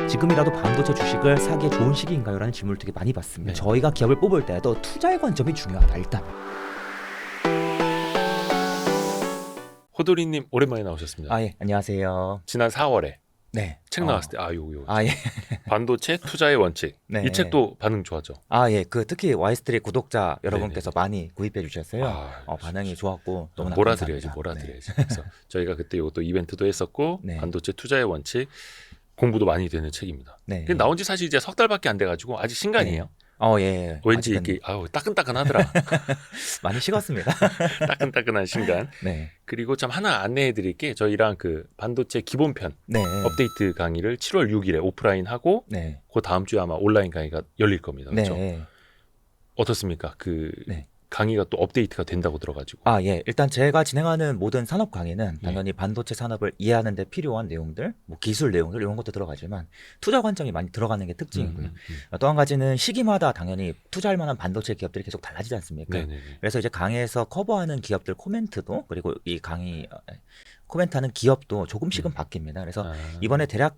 지금이라도 반도체 주식을 사기에 좋은 시기인가요? 라는 질문을 되게 많이 받습니다. 네. 저희가 기업을 뽑을 때도 투자의 관점이 중요하다. 일단 호돌이님 오랜만에 나오셨습니다. 예, 안녕하세요. 지난 4월에 네. 책 나왔을 때 요거 예. 반도체 투자의 원칙. 네. 이 책도 반응 좋았죠. 예. 특히 와이스트리 구독자 여러분께서 네네. 많이 구입해 주셨어요. 반응이 좋았고 너무나 몰아드려야지, 감사합니다. 몰아드려야지. 그래서 저희가 그때 이것도 이벤트도 했었고 네. 반도체 투자의 원칙 공부도 많이 되는 책입니다. 네. 근데 나온 지 사실 이제 석 달밖에 안 돼가지고 아직 신간이에요. 예. 왠지 아직은 이게 따끈따끈하더라. 많이 식었습니다. 따끈따끈한 신간. 네. 그리고 참 하나 안내해드릴게. 저희랑 그 반도체 기본편 네. 업데이트 강의를 7월 6일에 오프라인 하고 네. 그 다음 주에 아마 온라인 강의가 열릴 겁니다. 그렇죠? 네. 어떻습니까? 네. 강의가 또 업데이트가 된다고 들어가지고. 예. 일단 제가 진행하는 모든 산업 강의는 네. 당연히 반도체 산업을 이해하는 데 필요한 내용들, 뭐 기술 내용들 이런 것도 들어가지만 투자 관점이 많이 들어가는 게 특징이고요. 또 한 가지는 시기마다 당연히 투자할 만한 반도체 기업들이 계속 달라지지 않습니까? 네네네. 그래서 이제 강의에서 커버하는 기업들 코멘트도 그리고 이 강의 코멘트하는 기업도 조금씩은 바뀝니다. 그래서 이번에 대략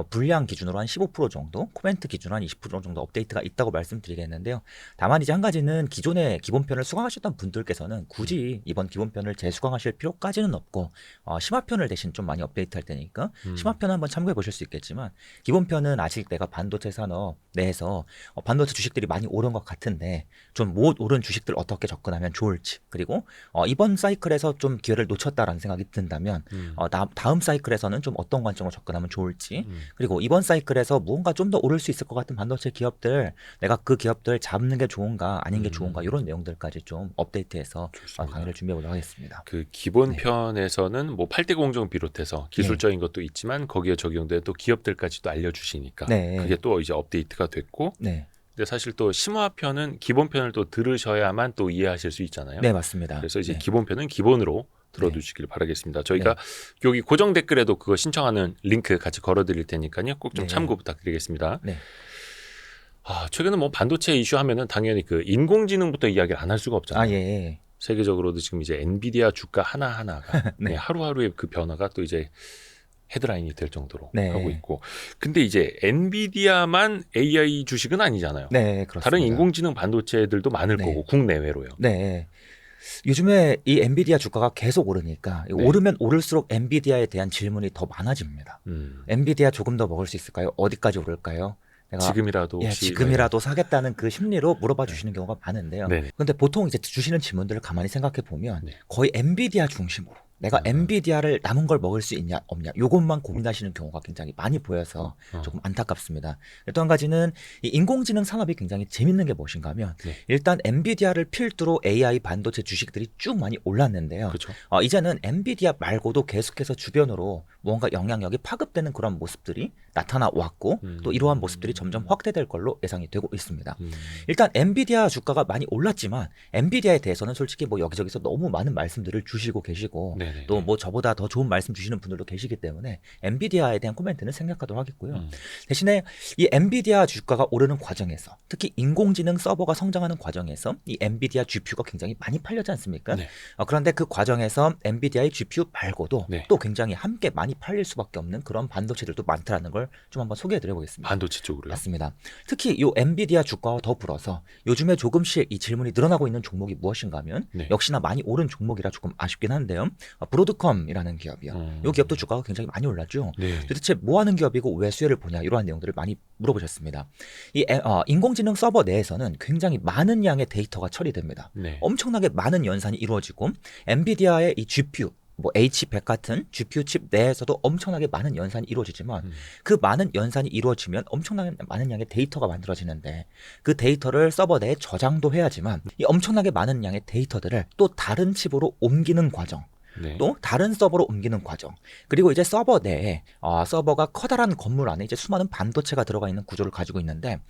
분량 기준으로 한 15% 정도, 코멘트 기준으로 한 20% 정도 업데이트가 있다고 말씀드리겠는데요. 다만 이제 한 가지는 기존의 기본편을 수강하셨던 분들께서는 굳이 이번 기본편을 재수강하실 필요까지는 없고 심화편을 대신 좀 많이 업데이트할 테니까 심화편 한번 참고해 보실 수 있겠지만 기본편은 아직 내가 반도체 산업 내에서 반도체 주식들이 많이 오른 것 같은데 좀 못 오른 주식들 어떻게 접근하면 좋을지, 그리고 이번 사이클에서 좀 기회를 놓쳤다라는 생각이 든다면 다음 사이클에서는 좀 어떤 관점으로 접근하면 좋을지, 그리고 이번 사이클에서 무언가 좀 더 오를 수 있을 것 같은 반도체 기업들, 내가 그 기업들 잡는 게 좋은가 아닌 게 좋은가, 이런 내용들까지 좀 업데이트해서 강의를 준비해 보도록 하겠습니다. 그 기본편에서는 뭐 8대 공정 비롯해서 기술적인 것도 있지만 거기에 적용된 또 기업들까지도 알려주시니까 그게 또 이제 업데이트가 됐고, 근데 사실 또 심화편은 기본편을 또 들으셔야만 또 이해하실 수 있잖아요. 네, 맞습니다. 그래서 이제 기본편은 기본으로 들어두시길 바라겠습니다. 저희가 여기 고정 댓글에도 그거 신청하는 링크 같이 걸어드릴 테니까요. 꼭 좀 참고 부탁드리겠습니다. 최근에 뭐 반도체 이슈 하면은 당연히 그 인공지능부터 이야기를 안 할 수가 없잖아요. 세계적으로도 지금 이제 엔비디아 주가 하나하나가 하루하루의 그 변화가 또 이제 헤드라인이 될 정도로 하고 있고, 근데 이제 엔비디아만 AI 주식은 아니잖아요. 그렇습니다. 다른 인공지능 반도체들도 많을 거고 국내외로요. 요즘에 이 엔비디아 주가가 계속 오르니까 오르면 오를수록 엔비디아에 대한 질문이 더 많아집니다. 엔비디아 조금 더 먹을 수 있을까요? 어디까지 오를까요? 지금이라도 사겠다는 그 심리로 물어봐 주시는 경우가 많은데요. 근데 보통 이제 주시는 질문들을 가만히 생각해 보면 거의 엔비디아 중심으로 내가 엔비디아를 남은 걸 먹을 수 있냐 없냐, 요것만 고민하시는 경우가 굉장히 많이 보여서 조금 안타깝습니다. 또 한 가지는 이 인공지능 산업이 굉장히 재밌는 게 무엇인가 하면 일단 엔비디아를 필두로 AI 반도체 주식들이 쭉 많이 올랐는데요. 이제는 엔비디아 말고도 계속해서 주변으로 뭔가 영향력이 파급되는 그런 모습들이 나타나 왔고 또 이러한 모습들이 점점 확대될 걸로 예상이 되고 있습니다. 일단 엔비디아 주가가 많이 올랐지만 엔비디아에 대해서는 솔직히 뭐 여기저기서 너무 많은 말씀들을 주시고 계시고 또 뭐 저보다 더 좋은 말씀 주시는 분들도 계시기 때문에 엔비디아에 대한 코멘트는 생략하도록 하겠고요. 대신에 이 엔비디아 주가가 오르는 과정에서, 특히 인공지능 서버가 성장하는 과정에서 이 엔비디아 GPU가 굉장히 많이 팔렸지 않습니까? 그런데 그 과정에서 엔비디아의 GPU 말고도 또 굉장히 함께 많이 팔릴 수밖에 없는 그런 반도체들도 많다라는 걸 좀 한번 소개해 드려 보겠습니다. 반도체 쪽으로요? 맞습니다. 특히 이 엔비디아 주가와 더불어서 요즘에 조금씩 이 질문이 늘어나고 있는 종목이 무엇인가 하면 역시나 많이 오른 종목이라 조금 아쉽긴 한데요. 브로드컴이라는 기업이요. 이 기업도 주가가 굉장히 많이 올랐죠. 도대체 뭐 하는 기업이고 왜 수혜를 보냐, 이러한 내용들을 많이 물어보셨습니다. 이 인공지능 서버 내에서는 굉장히 많은 양의 데이터가 처리됩니다. 엄청나게 많은 연산이 이루어지고 엔비디아의 이 GPU 뭐 H100 같은 GPU 칩 내에서도 엄청나게 많은 연산이 이루어지지만 그 많은 연산이 이루어지면 엄청나게 많은 양의 데이터가 만들어지는데 그 데이터를 서버 내에 저장도 해야지만 이 엄청나게 많은 양의 데이터들을 또 다른 칩으로 옮기는 과정, 또 다른 서버로 옮기는 과정, 그리고 이제 서버 내에 서버가 커다란 건물 안에 이제 수많은 반도체가 들어가 있는 구조를 가지고 있는데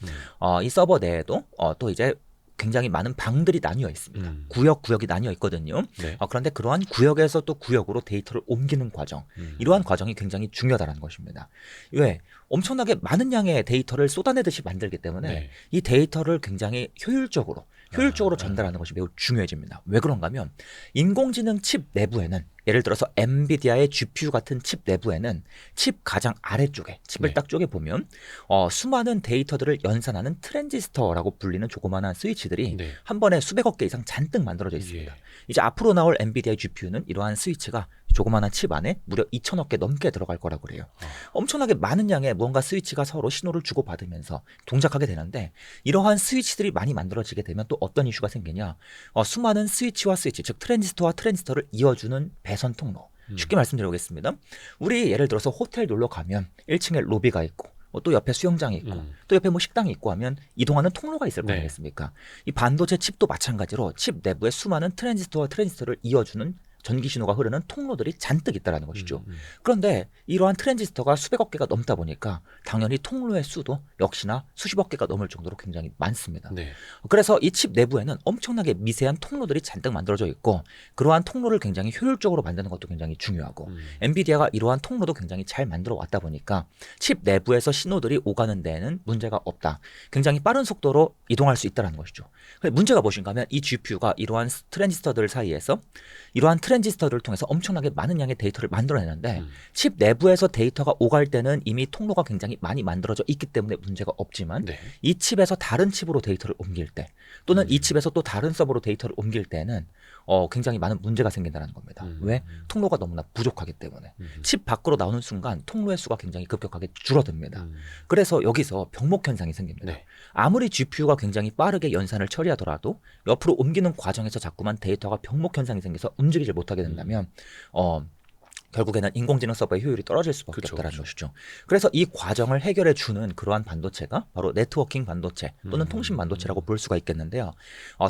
이 서버 내에도 또 이제 굉장히 많은 방들이 나뉘어 있습니다. 구역이 나뉘어 있거든요. 그런데 그러한 구역에서 또 구역으로 데이터를 옮기는 과정, 이러한 과정이 굉장히 중요하다는 것입니다. 왜? 엄청나게 많은 양의 데이터를 쏟아내듯이 만들기 때문에 이 데이터를 굉장히 효율적으로 전달하는 것이 매우 중요해집니다. 왜 그런가 하면 인공지능 칩 내부에는 예를 들어서 엔비디아의 GPU 같은 칩 내부에는 칩 가장 아래쪽에 칩을 네. 딱 쪼개보면 수많은 데이터들을 연산하는 트랜지스터라고 불리는 조그마한 스위치들이 네. 한 번에 수백억 개 이상 잔뜩 만들어져 있습니다. 예. 이제 앞으로 나올 엔비디아의 GPU는 이러한 스위치가 조그마한 칩 안에 무려 2천억 개 넘게 들어갈 거라고 그래요. 엄청나게 많은 양의 무언가 스위치가 서로 신호를 주고받으면서 동작하게 되는데 이러한 스위치들이 많이 만들어지게 되면 또 어떤 이슈가 생기냐. 수많은 스위치와 스위치, 즉 트랜지스터와 트랜지스터를 이어주는 배선 통로. 쉽게 말씀드리겠습니다. 우리 예를 들어서 호텔 놀러 가면 1층에 로비가 있고 또 옆에 수영장이 있고 또 옆에 뭐 식당이 있고 하면 이동하는 통로가 있을 거 아니겠습니까? 이 반도체 칩도 마찬가지로 칩 내부에 수많은 트랜지스터와 트랜지스터를 이어주는 전기 신호가 흐르는 통로들이 잔뜩 있다는 것이죠. 그런데 이러한 트랜지스터가 수백억 개가 넘다 보니까 당연히 통로의 수도 역시나 수십억 개가 넘을 정도로 굉장히 많습니다. 네. 그래서 이 칩 내부에는 엄청나게 미세한 통로들이 잔뜩 만들어져 있고 그러한 통로를 굉장히 효율적으로 만드는 것도 굉장히 중요하고 엔비디아가 이러한 통로도 굉장히 잘 만들어 왔다 보니까 칩 내부에서 신호들이 오가는 데에는 문제가 없다. 굉장히 빠른 속도로 이동할 수 있다는 것이죠. 문제가 무엇인가 하면 이 GPU가 이러한 트랜지스터들 사이에서 이러한 트랜지스터를 통해서 엄청나게 많은 양의 데이터를 만들어내는데 칩 내부에서 데이터가 오갈 때는 이미 통로가 굉장히 많이 만들어져 있기 때문에 문제가 없지만 이 칩에서 다른 칩으로 데이터를 옮길 때 또는 이 칩에서 또 다른 서버로 데이터를 옮길 때는 굉장히 많은 문제가 생긴다는 겁니다. 왜? 통로가 너무나 부족하기 때문에. 칩 밖으로 나오는 순간 통로의 수가 굉장히 급격하게 줄어듭니다. 그래서 여기서 병목 현상이 생깁니다. 아무리 GPU가 굉장히 빠르게 연산을 처리하더라도 옆으로 옮기는 과정에서 자꾸만 데이터가 병목 현상이 생겨서 움직이질 못하게 된다면 결국에는 인공지능 서버의 효율이 떨어질 수밖에 없다는 것이죠. 그래서 이 과정을 해결해 주는 그러한 반도체가 바로 네트워킹 반도체 또는 통신 반도체라고 볼 수가 있겠는데요.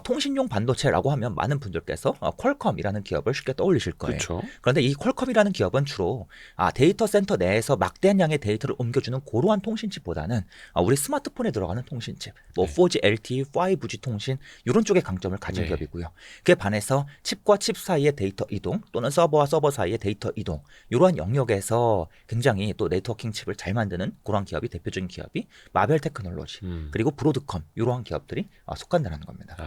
통신용 반도체라고 하면 많은 분들께서 퀄컴이라는 기업을 쉽게 떠올리실 거예요. 그런데 이 퀄컴이라는 기업은 주로 데이터 센터 내에서 막대한 양의 데이터를 옮겨주는 고러한 통신칩보다는 우리 스마트폰에 들어가는 통신칩, 뭐 4G, LTE, 5G 통신 이런 쪽의 강점을 가진 기업이고요. 그에 반해서 칩과 칩 사이의 데이터 이동 또는 서버와 서버 사이의 데이터 이동 이러한 영역에서 굉장히 또 네트워킹 칩을 잘 만드는 그러한 기업이 대표적인 기업이 마벨 테크놀로지 그리고 브로드컴 이러한 기업들이 속한다는 겁니다.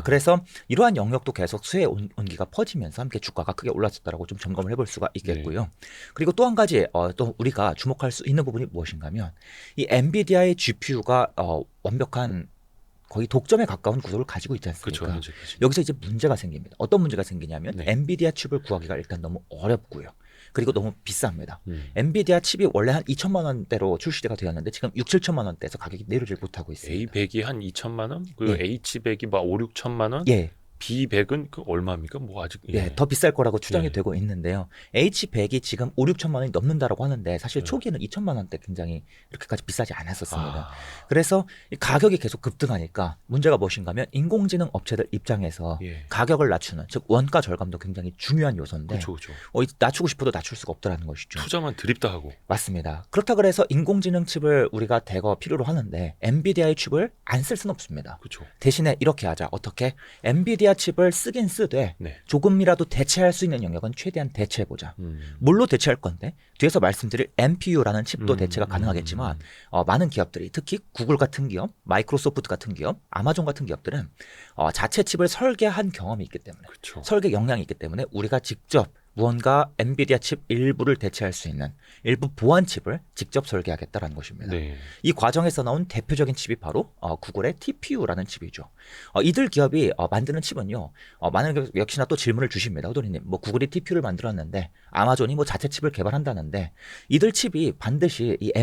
그래서 이러한 영역도 계속 수혜 온기가 퍼지면서 함께 주가가 크게 올랐었다라고 좀 점검을 해볼 수가 있겠고요. 그리고 또 한 가지 또 우리가 주목할 수 있는 부분이 무엇인가 하면 이 엔비디아의 GPU가 완벽한 거의 독점에 가까운 구도를 가지고 있지 않습니까? 여기서 이제 문제가 생깁니다. 어떤 문제가 생기냐면 엔비디아 칩을 구하기가 일단 너무 어렵고요. 그리고 너무 비쌉니다. 엔비디아 칩이 원래 한 2천만 원대로 출시가 되었는데 지금 6, 7천만 원대에서 가격이 내려질 못하고 있습니다. A100이 한 2천만 원? 그리고 H100이 막 5, 6천만 원? B100은 그 얼마입니까? 뭐 아직 더 비쌀 거라고 추정이 되고 있는데요. H100이 지금 5, 6천만 원이 넘는다라고 하는데 사실 초기에는 2천만 원대 굉장히 이렇게까지 비싸지 않았었습니다. 그래서 가격이 계속 급등하니까 문제가 무엇인가 하면 인공지능 업체들 입장에서 가격을 낮추는 즉 원가 절감도 굉장히 중요한 요소인데 낮추고 싶어도 낮출 수가 없다는 것이죠. 투자만 드립다 하고. 맞습니다. 그렇다 그래서 인공지능 칩을 우리가 대거 필요로 하는데 엔비디아의 칩을 안 쓸 수는 없습니다. 대신에 이렇게 하자. 어떻게? 엔비디아 칩을 쓰긴 쓰되 조금이라도 대체할 수 있는 영역은 최대한 대체해보자. 뭘로 대체할 건데 뒤에서 말씀드릴 NPU라는 칩도 대체가 가능하겠지만 많은 기업들이 특히 구글 같은 기업, 마이크로소프트 같은 기업, 아마존 같은 기업들은 자체 칩을 설계한 경험이 있기 때문에 설계 역량이 있기 때문에 우리가 직접 무언가 엔비디아 칩 일부를 대체할 수 있는 일부 보안 칩을 직접 설계하겠다라는 것입니다. 이 과정에서 나온 대표적인 칩이 바로 구글의 TPU라는 칩이죠. 이들 기업이 만드는 칩은요. 많은 역시나 또 질문을 주십니다. 호돌이님, 뭐 구글이 TPU를 만들었는데 아마존이 뭐 자체 칩을 개발한다는데 이들 칩이 반드시 이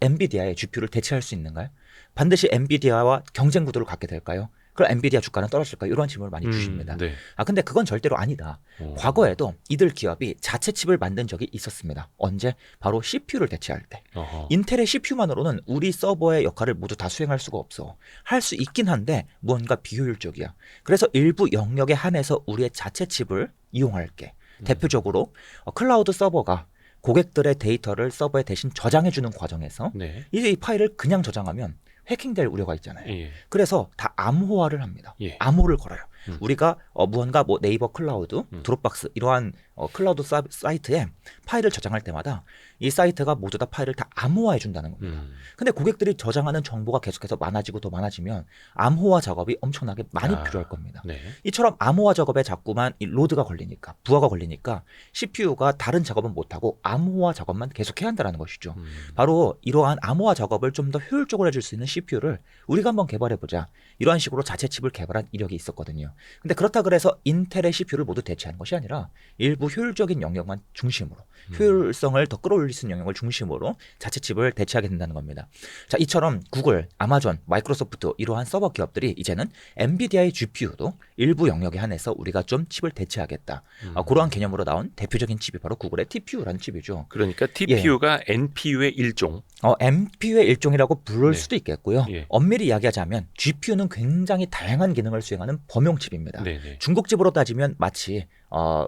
엔비디아의 GPU를 대체할 수 있는가요? 반드시 엔비디아와 경쟁 구도를 갖게 될까요? 그럼 엔비디아 주가는 떨어질까? 이런 질문을 많이 주십니다. 근데 그건 절대로 아니다. 과거에도 이들 기업이 자체 칩을 만든 적이 있었습니다. 언제? 바로 CPU를 대체할 때. 인텔의 CPU만으로는 우리 서버의 역할을 모두 다 수행할 수가 없어. 할 수 있긴 한데 무언가 비효율적이야. 그래서 일부 영역에 한해서 우리의 자체 칩을 이용할게. 대표적으로 클라우드 서버가 고객들의 데이터를 서버에 대신 저장해주는 과정에서 이제 이 파일을 그냥 저장하면 해킹될 우려가 있잖아요. 그래서 다 암호화를 합니다. 암호를 걸어요. 우리가 무언가 뭐 네이버 클라우드, 드롭박스 이러한 클라우드 사이트에 파일을 저장할 때마다 이 사이트가 모두 다 파일을 다 암호화해 준다는 겁니다. 근데 고객들이 저장하는 정보가 계속해서 많아지고 더 많아지면 암호화 작업이 엄청나게 많이 필요할 겁니다. 네. 이처럼 암호화 작업에 자꾸만 이 로드가 걸리니까, 부하가 걸리니까 CPU가 다른 작업은 못하고 암호화 작업만 계속해야 한다는 것이죠. 바로 이러한 암호화 작업을 좀 더 효율적으로 해줄 수 있는 CPU를 우리가 한번 개발해보자. 이러한 식으로 자체 칩을 개발한 이력이 있었거든요. 근데 그렇다 그래서 인텔의 CPU를 모두 대체하는 것이 아니라 일부 효율적인 영역만 중심으로, 효율성을 더 끌어올릴 수 있는 영역을 중심으로 자체 칩을 대체하게 된다는 겁니다. 자, 이처럼 구글, 아마존, 마이크로소프트 이러한 서버 기업들이 이제는 엔비디아의 GPU도 일부 영역에 한해서 우리가 좀 칩을 대체하겠다. 그러한 개념으로 나온 대표적인 칩이 바로 구글의 TPU라는 칩이죠. 그러니까 TPU가 NPU의 일종. NPU의 일종이라고 부를 네. 수도 있겠고요. 예. 엄밀히 이야기하자면 GPU는 굉장히 다양한 기능을 수행하는 범용 칩입니다. 네네. 중국집으로 따지면 마치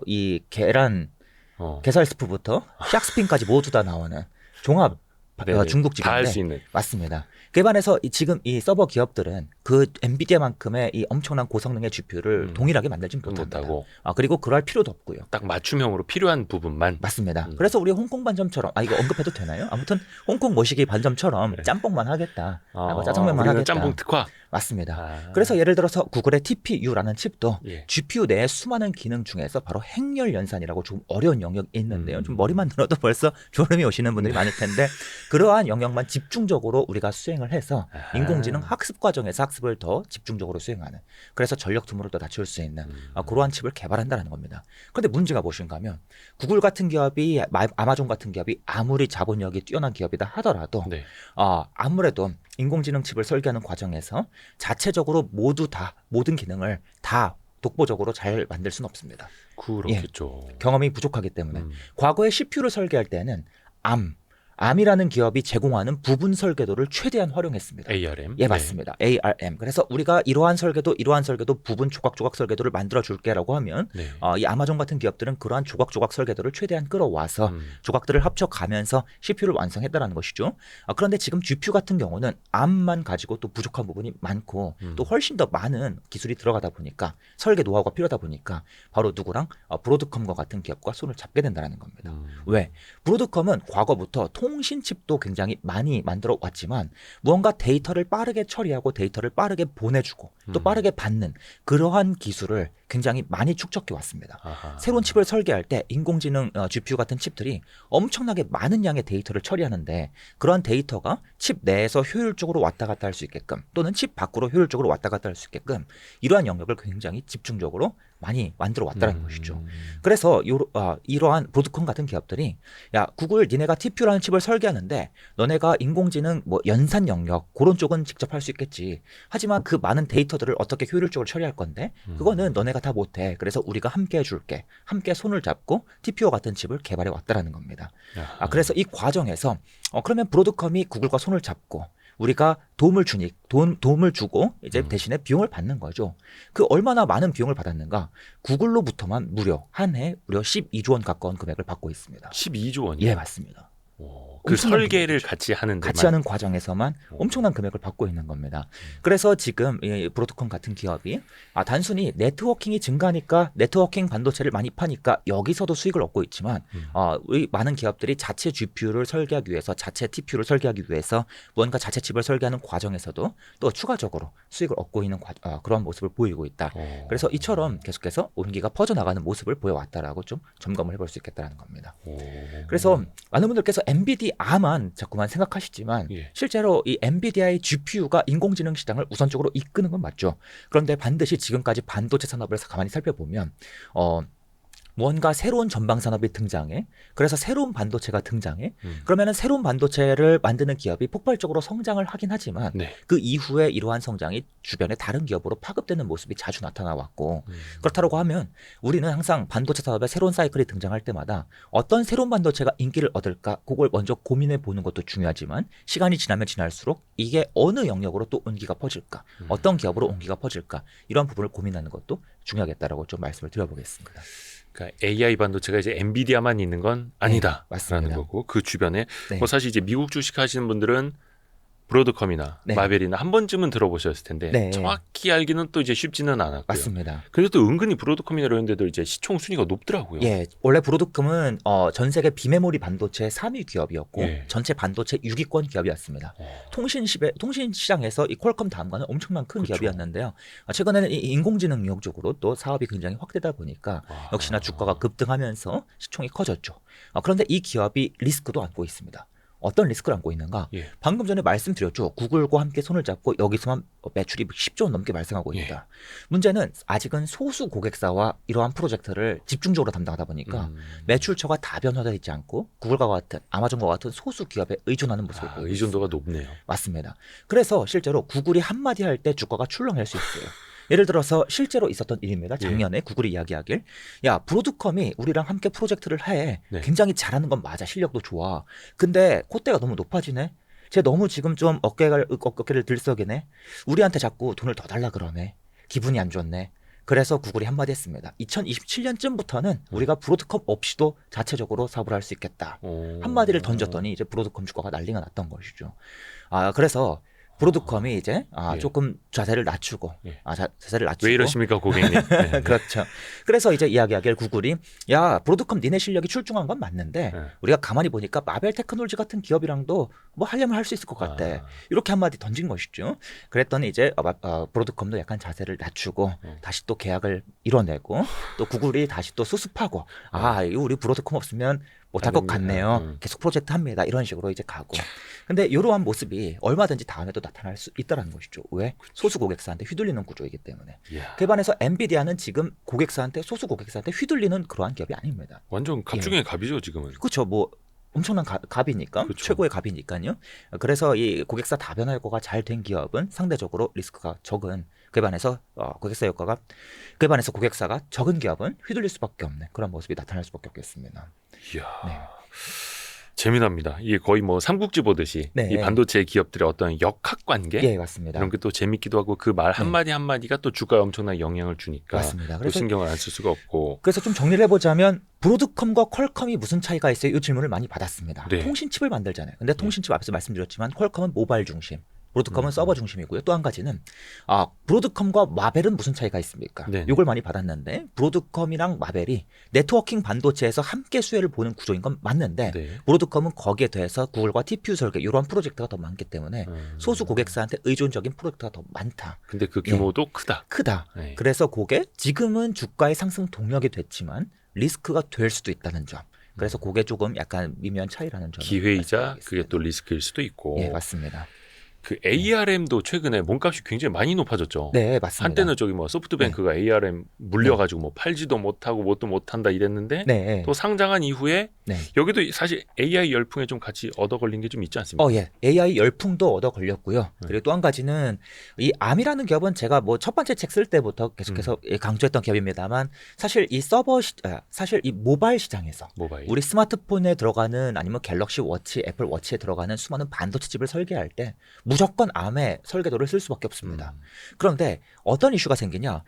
이 계란 게살 스프부터 샥스핀까지 모두 다 나오는 종합 중국집인데 다 할 수 있는. 맞습니다. 그에 반해서 지금 이 서버 기업들은 그 엔비디아만큼의 이 엄청난 고성능의 GPU를 동일하게 만들진 못합니다. 못하고. 그리고 그럴 필요도 없고요. 딱 맞춤형으로 필요한 부분만. 맞습니다. 그래서 우리 홍콩 반점처럼 이거 언급해도 되나요? 아무튼 홍콩 모시기 반점처럼 네. 짬뽕만 하겠다. 짜장면만 우리는 하겠다. 짬뽕 특화. 맞습니다. 그래서 예를 들어서 구글의 TPU라는 칩도 예. GPU 내의 수많은 기능 중에서 바로 행렬 연산이라고 좀 어려운 영역이 있는데요. 좀 머리만 들어도 벌써 졸음이 오시는 분들이 많을 텐데 그러한 영역만 집중적으로 우리가 수행을 해서 인공지능 학습 과정에서 학습을 더 집중적으로 수행하는, 그래서 전력 투입을 더 낮출 수 있는 그러한 칩을 개발한다는 겁니다. 그런데 문제가 무엇인가 하면 구글 같은 기업이, 아마존 같은 기업이 아무리 자본력이 뛰어난 기업이다 하더라도 네. 아무래도 인공지능 칩을 설계하는 과정에서 자체적으로 모두 다 모든 기능을 다 독보적으로 잘 만들 수는 없습니다. 그렇겠죠. 경험이 부족하기 때문에 과거에 CPU를 설계할 때는 ARM이라는 기업이 제공하는 부분 설계도를 최대한 활용했습니다. ARM. 예, 맞습니다. ARM. 그래서 우리가 이러한 설계도 부분 조각 설계도를 만들어 줄게라고 하면 네. 이 아마존 같은 기업들은 그러한 조각 설계도를 최대한 끌어와서 조각들을 합쳐가면서 CPU를 완성했다라는 것이죠. 그런데 지금 GPU 같은 경우는 ARM만 가지고 또 부족한 부분이 많고 또 훨씬 더 많은 기술이 들어가다 보니까, 설계 노하우가 필요하다 보니까 바로 누구랑 브로드컴과 같은 기업과 손을 잡게 된다는 겁니다. 왜? 브로드컴은 과거부터 통신칩도 굉장히 많이 만들어 왔지만 무언가 데이터를 빠르게 처리하고 데이터를 빠르게 보내주고 또 빠르게 받는 그러한 기술을 굉장히 많이 축적해 왔습니다. 새로운 칩을 설계할 때 인공지능 GPU 같은 칩들이 엄청나게 많은 양의 데이터를 처리하는데 그러한 데이터가 칩 내에서 효율적으로 왔다 갔다 할 수 있게끔 또는 칩 밖으로 효율적으로 왔다 갔다 할 수 있게끔 이러한 영역을 굉장히 집중적으로 많이 만들어 왔다는 것이죠. 그래서 이러한 브로드컴 같은 기업들이 구글 니네가 TPU라는 칩을 설계하는데 너네가 인공지능 연산 영역 그런 쪽은 직접 할 수 있겠지. 하지만 그 많은 데이터들을 어떻게 효율적으로 처리할 건데 그거는 너네가 다 못해. 그래서 우리가 함께 해줄게. 함께 손을 잡고 TPU 같은 칩을 개발해 왔다라는 겁니다. 그래서 이 과정에서 그러면 브로드컴이 구글과 손을 잡고 우리가 도움을 주고 이제 대신에 비용을 받는 거죠. 그 얼마나 많은 비용을 받았는가? 구글로부터만 한 해 무려 12조 원 가까운 금액을 받고 있습니다. 12조 원이요? 예, 맞습니다. 그 설계를 같이 하는 과정에서만 엄청난 금액을 받고 있는 겁니다. 그래서 지금 이 브로드컴 같은 기업이 단순히 네트워킹이 증가하니까 네트워킹 반도체를 많이 파니까 여기서도 수익을 얻고 있지만 우리 많은 기업들이 자체 GPU를 설계하기 위해서, 자체 TPU를 설계하기 위해서 뭔가 자체 칩을 설계하는 과정에서도 또 추가적으로 수익을 얻고 있는 그런 모습을 보이고 있다. 그래서 이처럼 계속해서 온기가 퍼져나가는 모습을 보여왔다라고 좀 점검을 해볼 수 있겠다는 겁니다. 그래서 많은 분들께서 엔비디아만 자꾸만 생각하시지만 실제로 이 엔비디아의 GPU가 인공지능 시장을 우선적으로 이끄는 건 맞죠. 그런데 반드시 지금까지 반도체 산업을 가만히 살펴보면 무언가 새로운 전방 산업이 등장해. 그래서 새로운 반도체가 등장해. 그러면은 새로운 반도체를 만드는 기업이 폭발적으로 성장을 하긴 하지만 그 이후에 이러한 성장이 주변의 다른 기업으로 파급되는 모습이 자주 나타나 왔고 그렇다고 하면 우리는 항상 반도체 산업에 새로운 사이클이 등장할 때마다 어떤 새로운 반도체가 인기를 얻을까 그걸 먼저 고민해 보는 것도 중요하지만 시간이 지나면 지날수록 이게 어느 영역으로 또 온기가 퍼질까, 어떤 기업으로 온기가 퍼질까 이런 부분을 고민하는 것도 중요하겠다라고 좀 말씀을 드려보겠습니다. 그러니까 AI 반도체가 이제 엔비디아만 있는 건 아니다라는 거고 그 주변에 사실 이제 미국 주식 하시는 분들은 브로드컴이나 네. 마벨이나 한 번쯤은 들어보셨을 텐데 네. 정확히 알기는 또 이제 쉽지는 않았고요. 맞습니다. 근데 또 은근히 브로드컴이나 이런 데도 이제 시총 순위가 높더라고요. 예, 원래 브로드컴은 전 세계 비메모리 반도체 3위 기업이었고 예. 전체 반도체 6위권 기업이었습니다. 통신 시장에서 이 퀄컴 다음과는 엄청난 큰 그쵸. 기업이었는데요. 쪽에는 이 인공지능 영역 쪽으로 또 사업이 굉장히 확대다 보니까 역시나 주가가 급등하면서 시총이 커졌죠. 그런데 이 기업이 리스크도 안고 있습니다. 어떤 리스크를 안고 있는가? 예. 방금 전에 말씀드렸죠. 구글과 함께 손을 잡고 여기서만 매출이 10조 원 넘게 발생하고 있다. 예. 문제는 아직은 소수 고객사와 이러한 프로젝트를 집중적으로 담당하다 보니까 매출처가 다변화되어 있지 않고 구글과 같은 아마존과 같은 소수 기업에 의존하는 모습을 보이고 의존도가 있습니다. 높네요. 맞습니다. 그래서 실제로 구글이 한마디 할 때 주가가 출렁할 수 있어요. 예를 들어서 실제로 있었던 일입니다. 작년에 구글이 이야기하길, 야 브로드컴이 우리랑 함께 프로젝트를 해. 네. 굉장히 잘하는 건 맞아. 실력도 좋아. 근데 콧대가 너무 높아지네. 쟤 너무 지금 좀 어깨를 들썩이네. 우리한테 자꾸 돈을 더 달라 그러네. 기분이 안 좋네. 그래서 구글이 한마디 했습니다. 2027년쯤부터는 우리가 브로드컴 없이도 자체적으로 사업을 할 수 있겠다. 한마디를 던졌더니 이제 브로드컴 주가가 난리가 났던 것이죠. 그래서 브로드컴이 이제 예. 조금 자세를 낮추고 예. 자세를 낮추고 왜 이러십니까 고객님? 네. 그렇죠. 그래서 이제 이야기하길 구글이 야 브로드컴 니네 실력이 출중한 건 맞는데 네. 우리가 가만히 보니까 마벨 테크놀로지 같은 기업이랑도 뭐 하려면 할 수 있을 것 같아. 이렇게 한마디 던진 것이죠. 그랬더니 이제 브로드컴도 약간 자세를 낮추고 다시 또 계약을 이뤄내고 또 구글이 다시 또 수습하고 이거 우리 브로드컴 없으면 못할 것 같네요. 계속 프로젝트 합니다. 이런 식으로 이제 가고. 근데 이러한 모습이 얼마든지 다음에도 나타날 수 있다는 것이죠. 왜? 소수 고객사한테 휘둘리는 구조이기 때문에. 이야. 그에 반해서 엔비디아는 지금 소수 고객사한테 휘둘리는 그러한 기업이 아닙니다. 완전 갑 중에 갑이죠 지금은. 그렇죠. 뭐 엄청난 갑이니까 그쵸. 최고의 갑이니까요. 그래서 이 고객사 다변화 효과가 잘 된 기업은 상대적으로 리스크가 적은. 그에 반해서 그에 반해서 고객사가 적은 기업은 휘둘릴 수밖에 없는 그런 모습이 나타날 수밖에 없겠습니다. 이야. 네. 재미납니다. 이게 거의 뭐 삼국지 보듯이 네. 이 반도체 기업들의 어떤 역학관계 예, 맞습니다. 이런 게 또 재밌기도 하고 그 말 한마디 한마디가 또 주가에 엄청난 영향을 주니까 맞습니다. 또 그래서 신경을 안 쓸 수가 없고. 그래서 좀 정리를 해보자면 브로드컴과 퀄컴이 무슨 차이가 있어요? 이 질문을 많이 받았습니다. 네. 통신칩을 만들잖아요. 근데 통신칩 앞에서 말씀드렸지만 퀄컴은 모바일 중심, 브로드컴은 서버 중심이고요. 또 한 가지는 브로드컴과 마벨은 무슨 차이가 있습니까? 네네. 이걸 많이 받았는데 브로드컴이랑 마벨이 네트워킹 반도체에서 함께 수혜를 보는 구조인 건 맞는데 네. 브로드컴은 거기에 더해서 구글과 TPU 설계 이런 프로젝트가 더 많기 때문에 소수 고객사한테 의존적인 프로젝트가 더 많다. 근데 그 규모도 크다. 네. 네. 그래서 그게 지금은 주가의 상승 동력이 됐지만 리스크가 될 수도 있다는 점. 그래서 그게 조금 약간 미묘한 차이라는 점. 기회이자 그게 또 리스크일 수도 있고. 예, 맞습니다. 그 ARM도 최근에 몸값이 굉장히 많이 높아졌죠. 네, 맞습니다. 한때는 저기 뭐 소프트뱅크가 ARM 물려가지고 뭐 팔지도 못하고 뭣도 못한다 이랬는데 네. 또 상장한 이후에 네. 여기도 사실 AI 열풍에 좀 같이 얻어 걸린 게 좀 있지 않습니까? 예. AI 열풍도 얻어 걸렸고요. 그리고 또 한 가지는 이 암이라는 기업은 제가 뭐 첫 번째 책 쓸 때부터 계속해서 강조했던 기업입니다만 사실 이 사실 이 모바일 시장에서 모바일. 우리 스마트폰에 들어가는 아니면 갤럭시 워치, 애플 워치에 들어가는 수많은 반도체 칩을 설계할 때 무조건 암의 설계도를 쓸 수밖에 없습니다. 그런데 어떤 이슈가 생기냐?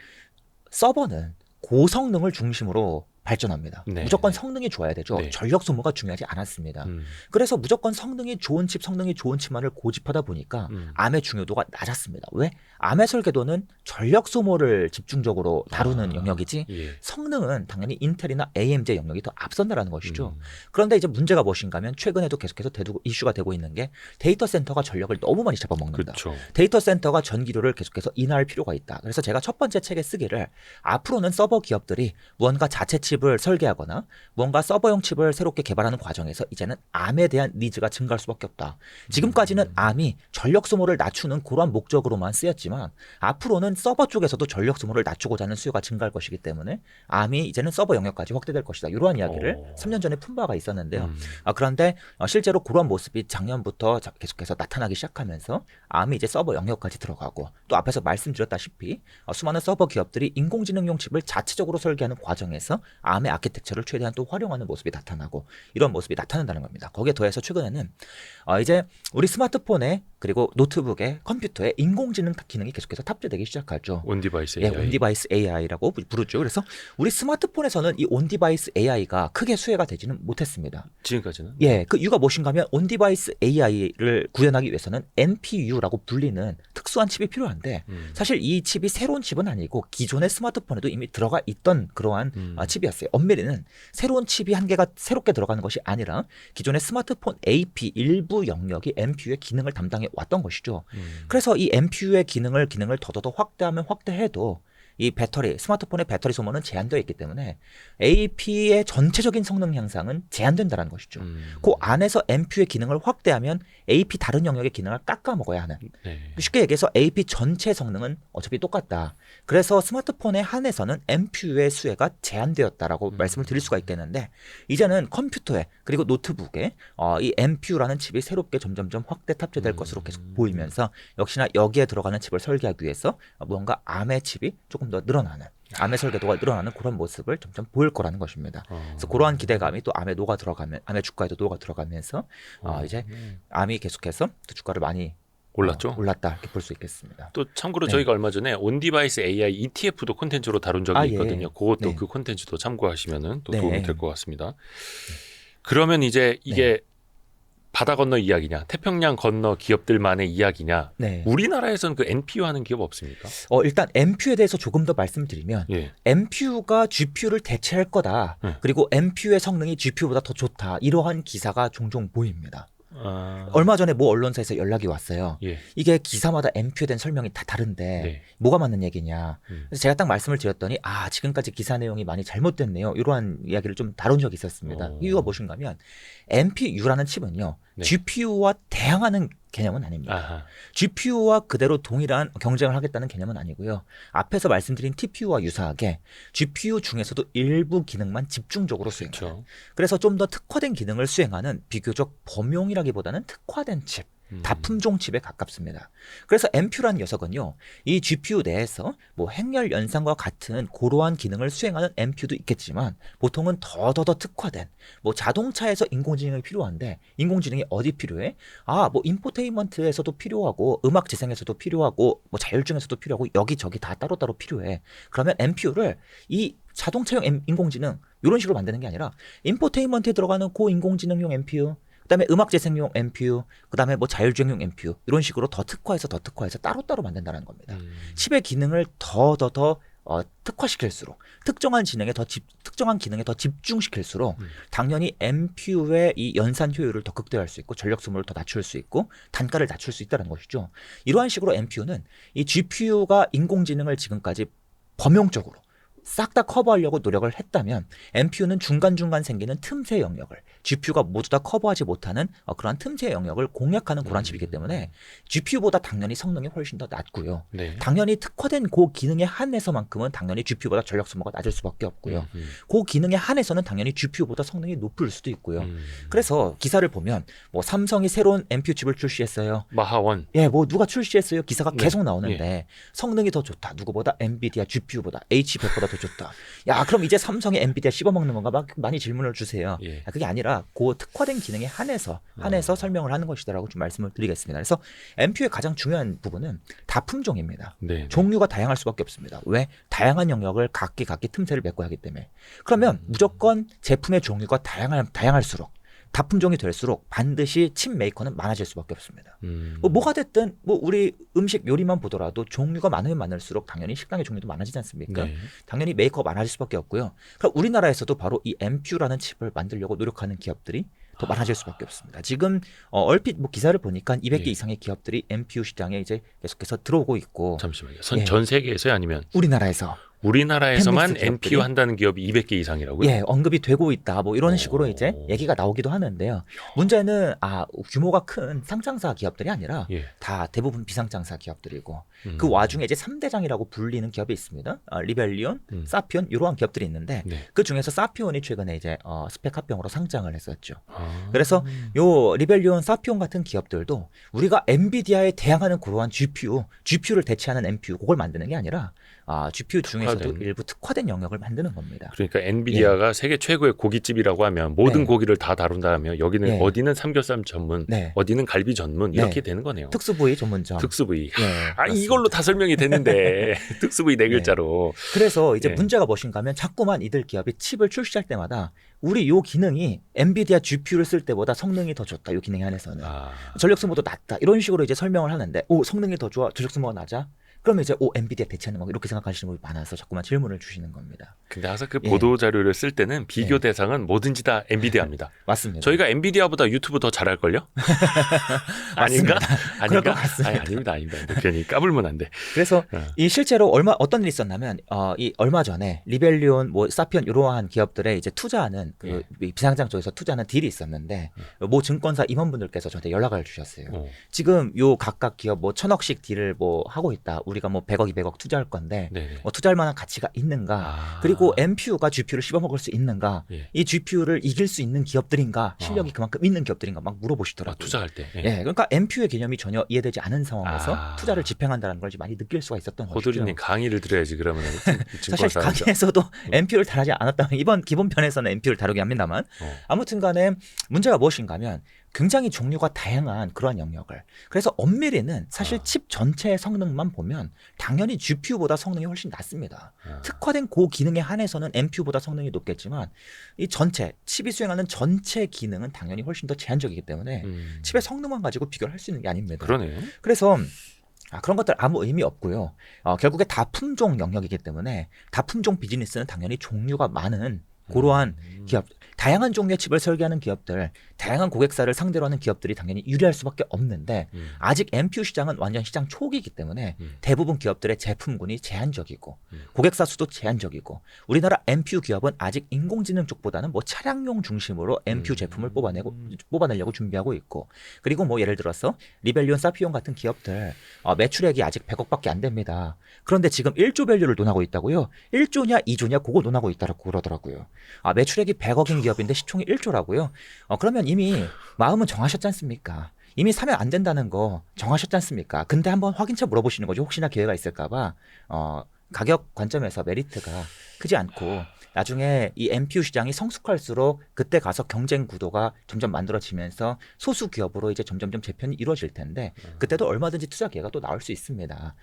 서버는 고성능을 중심으로 발전합니다. 네. 무조건 성능이 좋아야 되죠. 네. 전력 소모가 중요하지 않았습니다. 그래서 무조건 성능이 좋은 칩만을 고집하다 보니까 암의 중요도가 낮았습니다. 왜? 암의 설계도는 전력 소모를 집중적으로 다루는 영역이지 예. 성능은 당연히 인텔이나 AMD 영역이 더 앞선다라는 것이죠. 그런데 이제 문제가 무엇인가 하면 최근에도 계속해서 이슈가 되고 있는 게 데이터 센터가 전력을 너무 많이 잡아먹는다. 그렇죠. 데이터 센터가 전기료를 계속해서 인하할 필요가 있다. 그래서 제가 첫 번째 책에 쓰기를 앞으로는 서버 기업들이 무언가 자체 칩을 설계하거나 뭔가 서버용 칩을 새롭게 개발하는 과정에서 이제는 암에 대한 니즈가 증가할 수밖에 없다. 지금까지는 암이 전력 소모를 낮추는 그러한 목적으로만 쓰였지만 앞으로는 서버 쪽에서도 전력 소모를 낮추고자 하는 수요가 증가할 것이기 때문에 암이 이제는 서버 영역까지 확대될 것이다. 이러한 이야기를 3년 전에 푼 바가 있었는데요. 그런데 실제로 그런 모습이 작년부터 계속해서 나타나기 시작하면서 암이 이제 서버 영역까지 들어가고 또 앞에서 말씀드렸다시피 수많은 서버 기업들이 인공지능용 칩을 자체적으로 설계하는 과정에서 암의 아키텍처를 최대한 또 활용하는 모습이 나타나고 이런 모습이 나타난다는 겁니다. 거기에 더해서 최근에는 이제 우리 스마트폰에 그리고 노트북에 컴퓨터에 인공지능 기능이 계속해서 탑재되기 시작하죠. 온디바이스 AI. 온디바이스 AI라고 부르죠. 그래서 우리 스마트폰에서는 이 온디바이스 AI가 크게 수혜가 되지는 못했습니다. 지금까지는? 그 이유가 무엇인가 하면 온디바이스 AI를 구현하기 위해서는 NPU라고 불리는 특수한 칩이 필요한데 사실 이 칩이 새로운 칩은 아니고 기존의 스마트폰에도 이미 들어가 있던 그러한 칩이었어요. 엄밀히는 새로운 칩이 한 개가 새롭게 들어가는 것이 아니라 기존의 스마트폰 AP 일부 영역이 NPU의 기능을 담당해 왔던 것이죠. 그래서 이 NPU의 기능을 더더더 확대하면 확대해도 이 배터리, 스마트폰의 배터리 소모는 제한되어 있기 때문에 AP의 전체적인 성능 향상은 제한된다는 것이죠. 그 안에서 NPU의 기능을 확대하면 AP 다른 영역의 기능을 깎아 먹어야 하는. 쉽게 얘기해서 AP 전체 성능은 어차피 똑같다. 그래서 스마트폰에 한해서는 NPU의 수혜가 제한되었다라고 말씀을 드릴 수가 있겠는데 이제는 컴퓨터에 그리고 노트북에 이 NPU라는 칩이 새롭게 점점점 확대 탑재될 것으로 계속 보이면서 역시나 여기에 들어가는 칩을 설계하기 위해서 무언가 ARM의 칩이 조금 더 늘어나는 암의 설계도가 늘어나는 그런 모습을 점점 보일 거라는 것입니다. 그래서 그러한 기대감이 또 암의 주가에도 녹아 들어가면서 이제 암이 계속해서 또 주가를 많이 올랐죠? 올랐다 이렇게 볼 수 있겠습니다. 또 참고로 저희가 얼마 전에 온디바이스 AI ETF도 콘텐츠로 다룬 적이 있거든요. 그것도 그 콘텐츠도 참고하시면 또 도움이 될 것 같습니다. 그러면 이제 이게 바다 건너 이야기냐, 태평양 건너 기업들만의 이야기냐. 우리나라에서는 그 NPU 하는 기업 없습니까? 일단 NPU에 대해서 조금 더 말씀드리면 NPU가 GPU를 대체할 거다. 그리고 NPU의 성능이 GPU보다 더 좋다. 이러한 기사가 종종 보입니다. 얼마 전에 모 언론사에서 연락이 왔어요. 이게 기사마다 NPU에 대한 설명이 다 다른데 뭐가 맞는 얘기냐. 그래서 제가 딱 말씀을 드렸더니 지금까지 기사 내용이 많이 잘못됐네요. 이러한 이야기를 좀 다룬 적이 있었습니다. 이유가 무엇인가 하면 NPU라는 칩은요. GPU와 대항하는 개념은 아닙니다. GPU와 그대로 동일한 경쟁을 하겠다는 개념은 아니고요. 앞에서 말씀드린 TPU와 유사하게 GPU 중에서도 일부 기능만 집중적으로 수행해요. 그래서 좀 더 특화된 기능을 수행하는 비교적 범용이라기보다는 특화된 칩. 다품종 칩에 가깝습니다. 그래서 NPU라는 녀석은요, 이 GPU 내에서 뭐 행렬 연산과 같은 고러한 기능을 수행하는 NPU도 있겠지만 보통은 더 특화된 뭐 자동차에서 인공지능이 필요한데 인공지능이 어디 필요해? 뭐 인포테인먼트에서도 필요하고 음악 재생에서도 필요하고 뭐 자율주행에서도 필요하고 여기저기 다 따로따로 필요해. 그러면 NPU를 이 자동차용 인공지능 이런 식으로 만드는 게 아니라 인포테인먼트에 들어가는 고인공지능용 NPU 그다음에 음악 재생용 NPU, 그다음에 뭐 자율주행용 NPU 이런 식으로 더 특화해서 따로따로 만든다는 겁니다. 칩의 기능을 더 특화시킬수록 특정한 기능에 더 집중시킬수록 당연히 NPU의 이 연산 효율을 더 극대화할 수 있고 전력 소모를 더 낮출 수 있고 단가를 낮출 수 있다는 것이죠. 이러한 식으로 NPU는 이 GPU가 인공지능을 지금까지 범용적으로 싹 다 커버하려고 노력을 했다면 NPU는 중간중간 생기는 틈새 영역을 GPU가 모두 다 커버하지 못하는 그러한 틈새 영역을 공략하는 그런 칩이기 때문에 GPU보다 당연히 성능이 훨씬 더 낮고요. 당연히 특화된 그 기능에 한해서만큼은 당연히 GPU보다 전력 소모가 낮을 수밖에 없고요. 그 기능에 한해서는 당연히 GPU보다 성능이 높을 수도 있고요. 그래서 기사를 보면 뭐 삼성이 새로운 NPU 칩을 출시했어요. 마하원. 뭐 누가 출시했어요. 기사가 계속 나오는데 성능이 더 좋다. 누구보다 엔비디아 GPU보다 H100보다 더 좋다. 그럼 이제 삼성이 엔비디아 씹어먹는 건가? 막 많이 질문을 주세요. 그게 아니라 그 특화된 기능에 한해서 설명을 하는 것이다라고 좀 말씀을 드리겠습니다. 그래서 NPU의 가장 중요한 부분은 다품종입니다. 종류가 다양할 수밖에 없습니다. 왜? 다양한 영역을 각기 틈새를 메꿔야 하기 때문에. 그러면 무조건 제품의 종류가 다양할수록 다품종이 될수록 반드시 칩 메이커는 많아질 수밖에 없습니다. 뭐가 됐든 우리 음식 요리만 보더라도 종류가 많으면 많을수록 당연히 식당의 종류도 많아지지 않습니까? 당연히 메이커가 많아질 수밖에 없고요. 그럼 우리나라에서도 바로 이 NPU라는 칩을 만들려고 노력하는 기업들이 더 많아질 수밖에 없습니다. 지금 얼핏 기사를 보니까 200개 이상의 기업들이 NPU 시장에 이제 계속해서 들어오고 있고. 잠시만요. 전 세계에서요, 아니면 우리나라에서만 NPU 한다는 기업이 200개 이상이라고요? 언급이 되고 있다. 이런 식으로 이제 얘기가 나오기도 하는데요. 문제는 규모가 큰 상장사 기업들이 아니라 다 대부분 비상장사 기업들이고 그 와중에 이제 3대장이라고 불리는 기업이 있습니다. 리벨리온, 사피온 이러한 기업들이 있는데 그 중에서 사피온이 최근에 이제 스펙 합병으로 상장을 했었죠. 그래서 요 리벨리온, 사피온 같은 기업들도 우리가 엔비디아에 대항하는 그러한 GPU를 대체하는 NPU 그걸 만드는 게 아니라 GPU 중에서도 특화된. 일부 특화된 영역을 만드는 겁니다. 그러니까 엔비디아가 세계 최고의 고깃집이라고 하면 모든 네. 고기를 다 다룬다면 여기는 네. 어디는 삼겹살 전문, 네. 어디는 갈비 전문 네. 이렇게 되는 거네요. 특수 부위 전문점. 특수 부위. 네, 이걸로 다 설명이 되는데 특수 부위 네 글자로. 그래서 이제 네. 문제가 무엇인가 하면 자꾸만 이들 기업이 칩을 출시할 때마다 우리 요 기능이 엔비디아 GPU를 쓸 때보다 성능이 더 좋다. 요 기능에 한해서는. 전력 소모도 낮다. 이런 식으로 이제 설명을 하는데 성능이 더 좋아. 전력 소모가 낮아. 그러면 이제 엔비디아 대체하는 거 이렇게 생각하시는 분이 많아서 자꾸만 질문을 주시는 겁니다. 근데 항상 그 보도 자료를 쓸 때는 비교 대상은 뭐든지 다 엔비디아입니다. 맞습니다. 저희가 엔비디아보다 유튜브 더 잘할 걸요? 아닌가? 아닌가? 아닙니다. 괜히 까불면 안 돼. 그래서 이 실제로 어떤 일이 있었냐면 이 얼마 전에 리벨리온, 사피언 이러한 기업들에 이제 투자하는 그 비상장 쪽에서 투자하는 딜이 있었는데 모 증권사 임원분들께서 저한테 연락을 주셨어요. 지금 요 각각 기업 1,000억씩 딜을 하고 있다. 우리가 100억, 200억 투자할 건데 투자할 만한 가치가 있는가? 그리고 NPU가 GPU를 씹어먹을 수 있는가? 이 GPU를 이길 수 있는 기업들인가? 실력이 그만큼 있는 기업들인가? 막 물어보시더라고요. 투자할 때. 그러니까 NPU의 개념이 전혀 이해되지 않은 상황에서 투자를 집행한다는 걸 많이 느낄 수가 있었던 거죠. 호돌이님 강의를 들어야지 그러면. 사실 강의에서도 NPU를 다루지 않았다면 이번 기본 편에서는 NPU를 다루게 합니다만 아무튼간에 문제가 무엇인가 하면 굉장히 종류가 다양한 그러한 영역을. 그래서 엄밀히는 사실 칩 전체의 성능만 보면 당연히 GPU보다 성능이 훨씬 낮습니다. 특화된 고기능에 한해서는 NPU보다 성능이 높겠지만 이 전체 칩이 수행하는 전체 기능은 당연히 훨씬 더 제한적이기 때문에 칩의 성능만 가지고 비교를 할 수 있는 게 아닙니다. 그러네요. 그래서 그런 것들 아무 의미 없고요. 결국에 다품종 영역이기 때문에 다품종 비즈니스는 당연히 종류가 많은 그러한 기업, 다양한 종류의 칩을 설계하는 기업들, 다양한 고객사를 상대로 하는 기업들이 당연히 유리할 수밖에 없는데 아직 NPU 시장은 완전 시장 초기이기 때문에 대부분 기업들의 제품군이 제한적이고 고객사 수도 제한적이고 우리나라 NPU 기업은 아직 인공지능 쪽보다는 차량용 중심으로 NPU 제품을 뽑아내려고 준비하고 있고 그리고 예를 들어서 리벨리온, 사피온 같은 기업들 매출액이 아직 100억밖에 안 됩니다. 그런데 지금 1조 밸류를 논하고 있다고요? 1조냐 2조냐 그거 논하고 있다고 그러더라고요. 매출액이 100억인 기업인데 시총이 1조라고요? 그러면 이미 마음은 정하셨지 않습니까? 이미 사면 안 된다는 거 정하셨지 않습니까? 근데 한번 확인차 물어보시는 거죠. 혹시나 기회가 있을까 봐 가격 관점에서 메리트가 크지 않고 나중에 이 NPU 시장이 성숙할수록 그때 가서 경쟁 구도가 점점 만들어지면서 소수 기업으로 이제 점점점 재편이 이루어질 텐데 그때도 얼마든지 투자 기회가 또 나올 수 있습니다.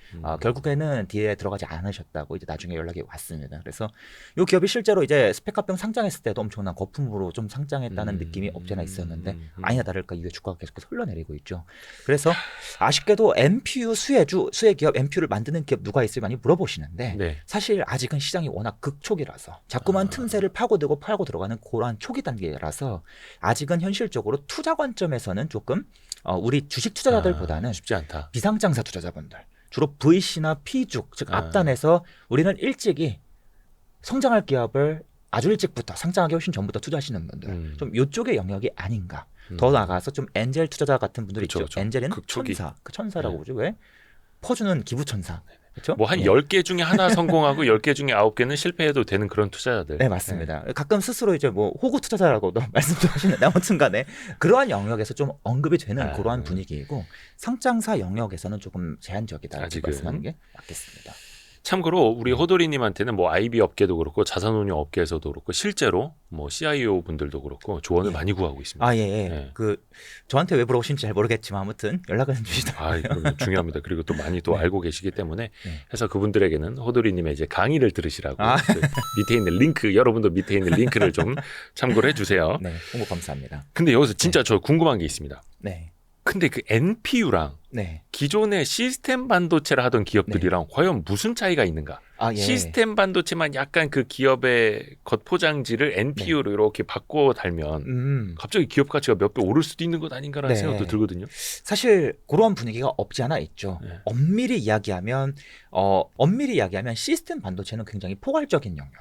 결국에는 딜에 들어가지 않으셨다고 이제 나중에 연락이 왔습니다. 그래서 이 기업이 실제로 이제 스펙합병 상장했을 때도 엄청난 거품으로 좀 상장했다는 느낌이 없잖아 있었는데 아니나 다를까 이후에 주가가 계속해서 흘러내리고 있죠. 그래서 아쉽게도 NPU 수혜 기업 NPU를 만드는 기업 누가 있으면 많이 물어보시는데 사실 아직은 시장이 워낙 극초기라서 자꾸만 틈새를 파고 들어가는 그러한 초기 단계라서 아직은 현실적으로 투자 관점에서는 조금 우리 주식 투자자들보다는 쉽지 않다. 비상장사 투자자분들 주로 VC나 P죽 즉 앞단에서 우리는 일찍이 성장할 기업을 아주 일찍부터 상장하기 훨씬 전부터 투자하시는 분들 좀 이쪽의 영역이 아닌가. 더 나아가서 좀 엔젤 투자자 같은 분들이 있죠. 엔젤은 천사라고 보죠. 왜? 퍼주는 기부천사. 그렇죠? 한 10개 중에 하나 성공하고 10개 중에 9개는 실패해도 되는 그런 투자자들. 네, 맞습니다. 가끔 스스로 이제 호구 투자자라고도 말씀도 하시는데 아무튼 간에 그러한 영역에서 좀 언급이 되는 그러한 분위기이고 상장사 영역에서는 조금 제한적이다라고 말씀하는 게 맞겠습니다. 참고로 우리 호돌이님한테는 IB 업계도 그렇고 자산운용 업계에서도 그렇고 실제로 CIO 분들도 그렇고 조언을 많이 구하고 있습니다. 저한테 왜 물어보신지 잘 모르겠지만 아무튼 연락을 주시더라고요. 중요합니다. 그리고 또 많이 또 알고 계시기 때문에 해서 그분들에게는 호돌이님의 이제 강의를 들으시라고 밑에 있는 링크 여러분도 밑에 있는 링크를 좀 참고를 해주세요. 네, 홍보 감사합니다. 근데 여기서 진짜 저 궁금한 게 있습니다. 네. 근데 그 NPU랑 기존의 시스템 반도체를 하던 기업들이랑 과연 무슨 차이가 있는가? 시스템 반도체만 약간 그 기업의 겉포장지를 NPU로 이렇게 바꿔 달면 갑자기 기업 가치가 몇 배 오를 수도 있는 것 아닌가라는 생각도 들거든요. 사실 그런 분위기가 없지 않아 있죠. 엄밀히 이야기하면 시스템 반도체는 굉장히 포괄적인 영역.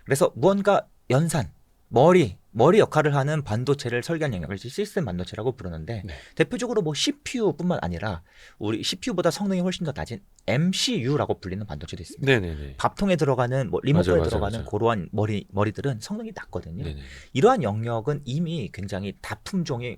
그래서 무언가 연산, 머리 역할을 하는 반도체를 설계한 영역을 시스템 반도체라고 부르는데 대표적으로 CPU뿐만 아니라 우리 CPU보다 성능이 훨씬 더 낮은 MCU라고 불리는 반도체도 있습니다. 밥통에 들어가는 리모컨에 들어가는 그러한 머리들은 성능이 낮거든요. 이러한 영역은 이미 굉장히 다품종이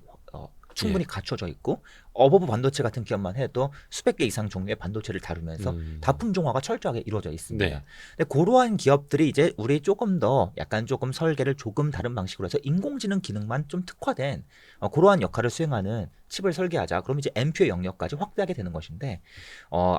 충분히 갖춰져 있고 어버브 반도체 같은 기업만 해도 수백 개 이상 종류의 반도체를 다루면서 다품종화가 철저하게 이루어져 있습니다. 네. 근데 그러한 기업들이 이제 우리 조금 더 약간 조금 설계를 조금 다른 방식으로 해서 인공지능 기능만 좀 특화된 그러한 역할을 수행하는 칩을 설계하자. 그럼 이제 MPU의 영역까지 확대하게 되는 것인데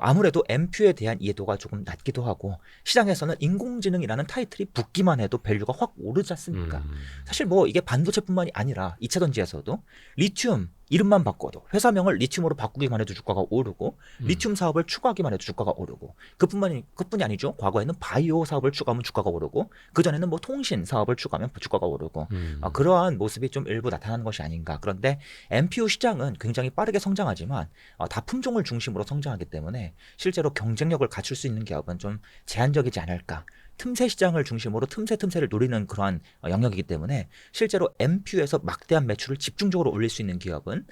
아무래도 MPU에 대한 이해도가 조금 낮기도 하고 시장에서는 인공지능이라는 타이틀이 붙기만 해도 밸류가 확 오르지 않습니까? 사실 뭐 이게 반도체뿐만이 아니라 2차전지에서도 리튬 이름만 바꿔도 회사명을 리튬으로 바꾸기만 해도 주가가 오르고 리튬 사업을 추가하기만 해도 주가가 오르고 그뿐이 아니죠. 과거에는 바이오 사업을 추가하면 주가가 오르고 그전에는 뭐 통신 사업을 추가하면 주가가 오르고 그러한 모습이 좀 일부 나타나는 것이 아닌가. 그런데 MPU 시장은 굉장히 빠르게 성장하지만 다품종을 중심으로 성장하기 때문에 실제로 경쟁력을 갖출 수 있는 기업은 좀 제한적이지 않을까. 틈새 시장을 중심으로 틈새를 노리는 그러한 영역이기 때문에 실제로 MPU에서 막대한 매출을 집중적으로 올릴 수 있는 기업은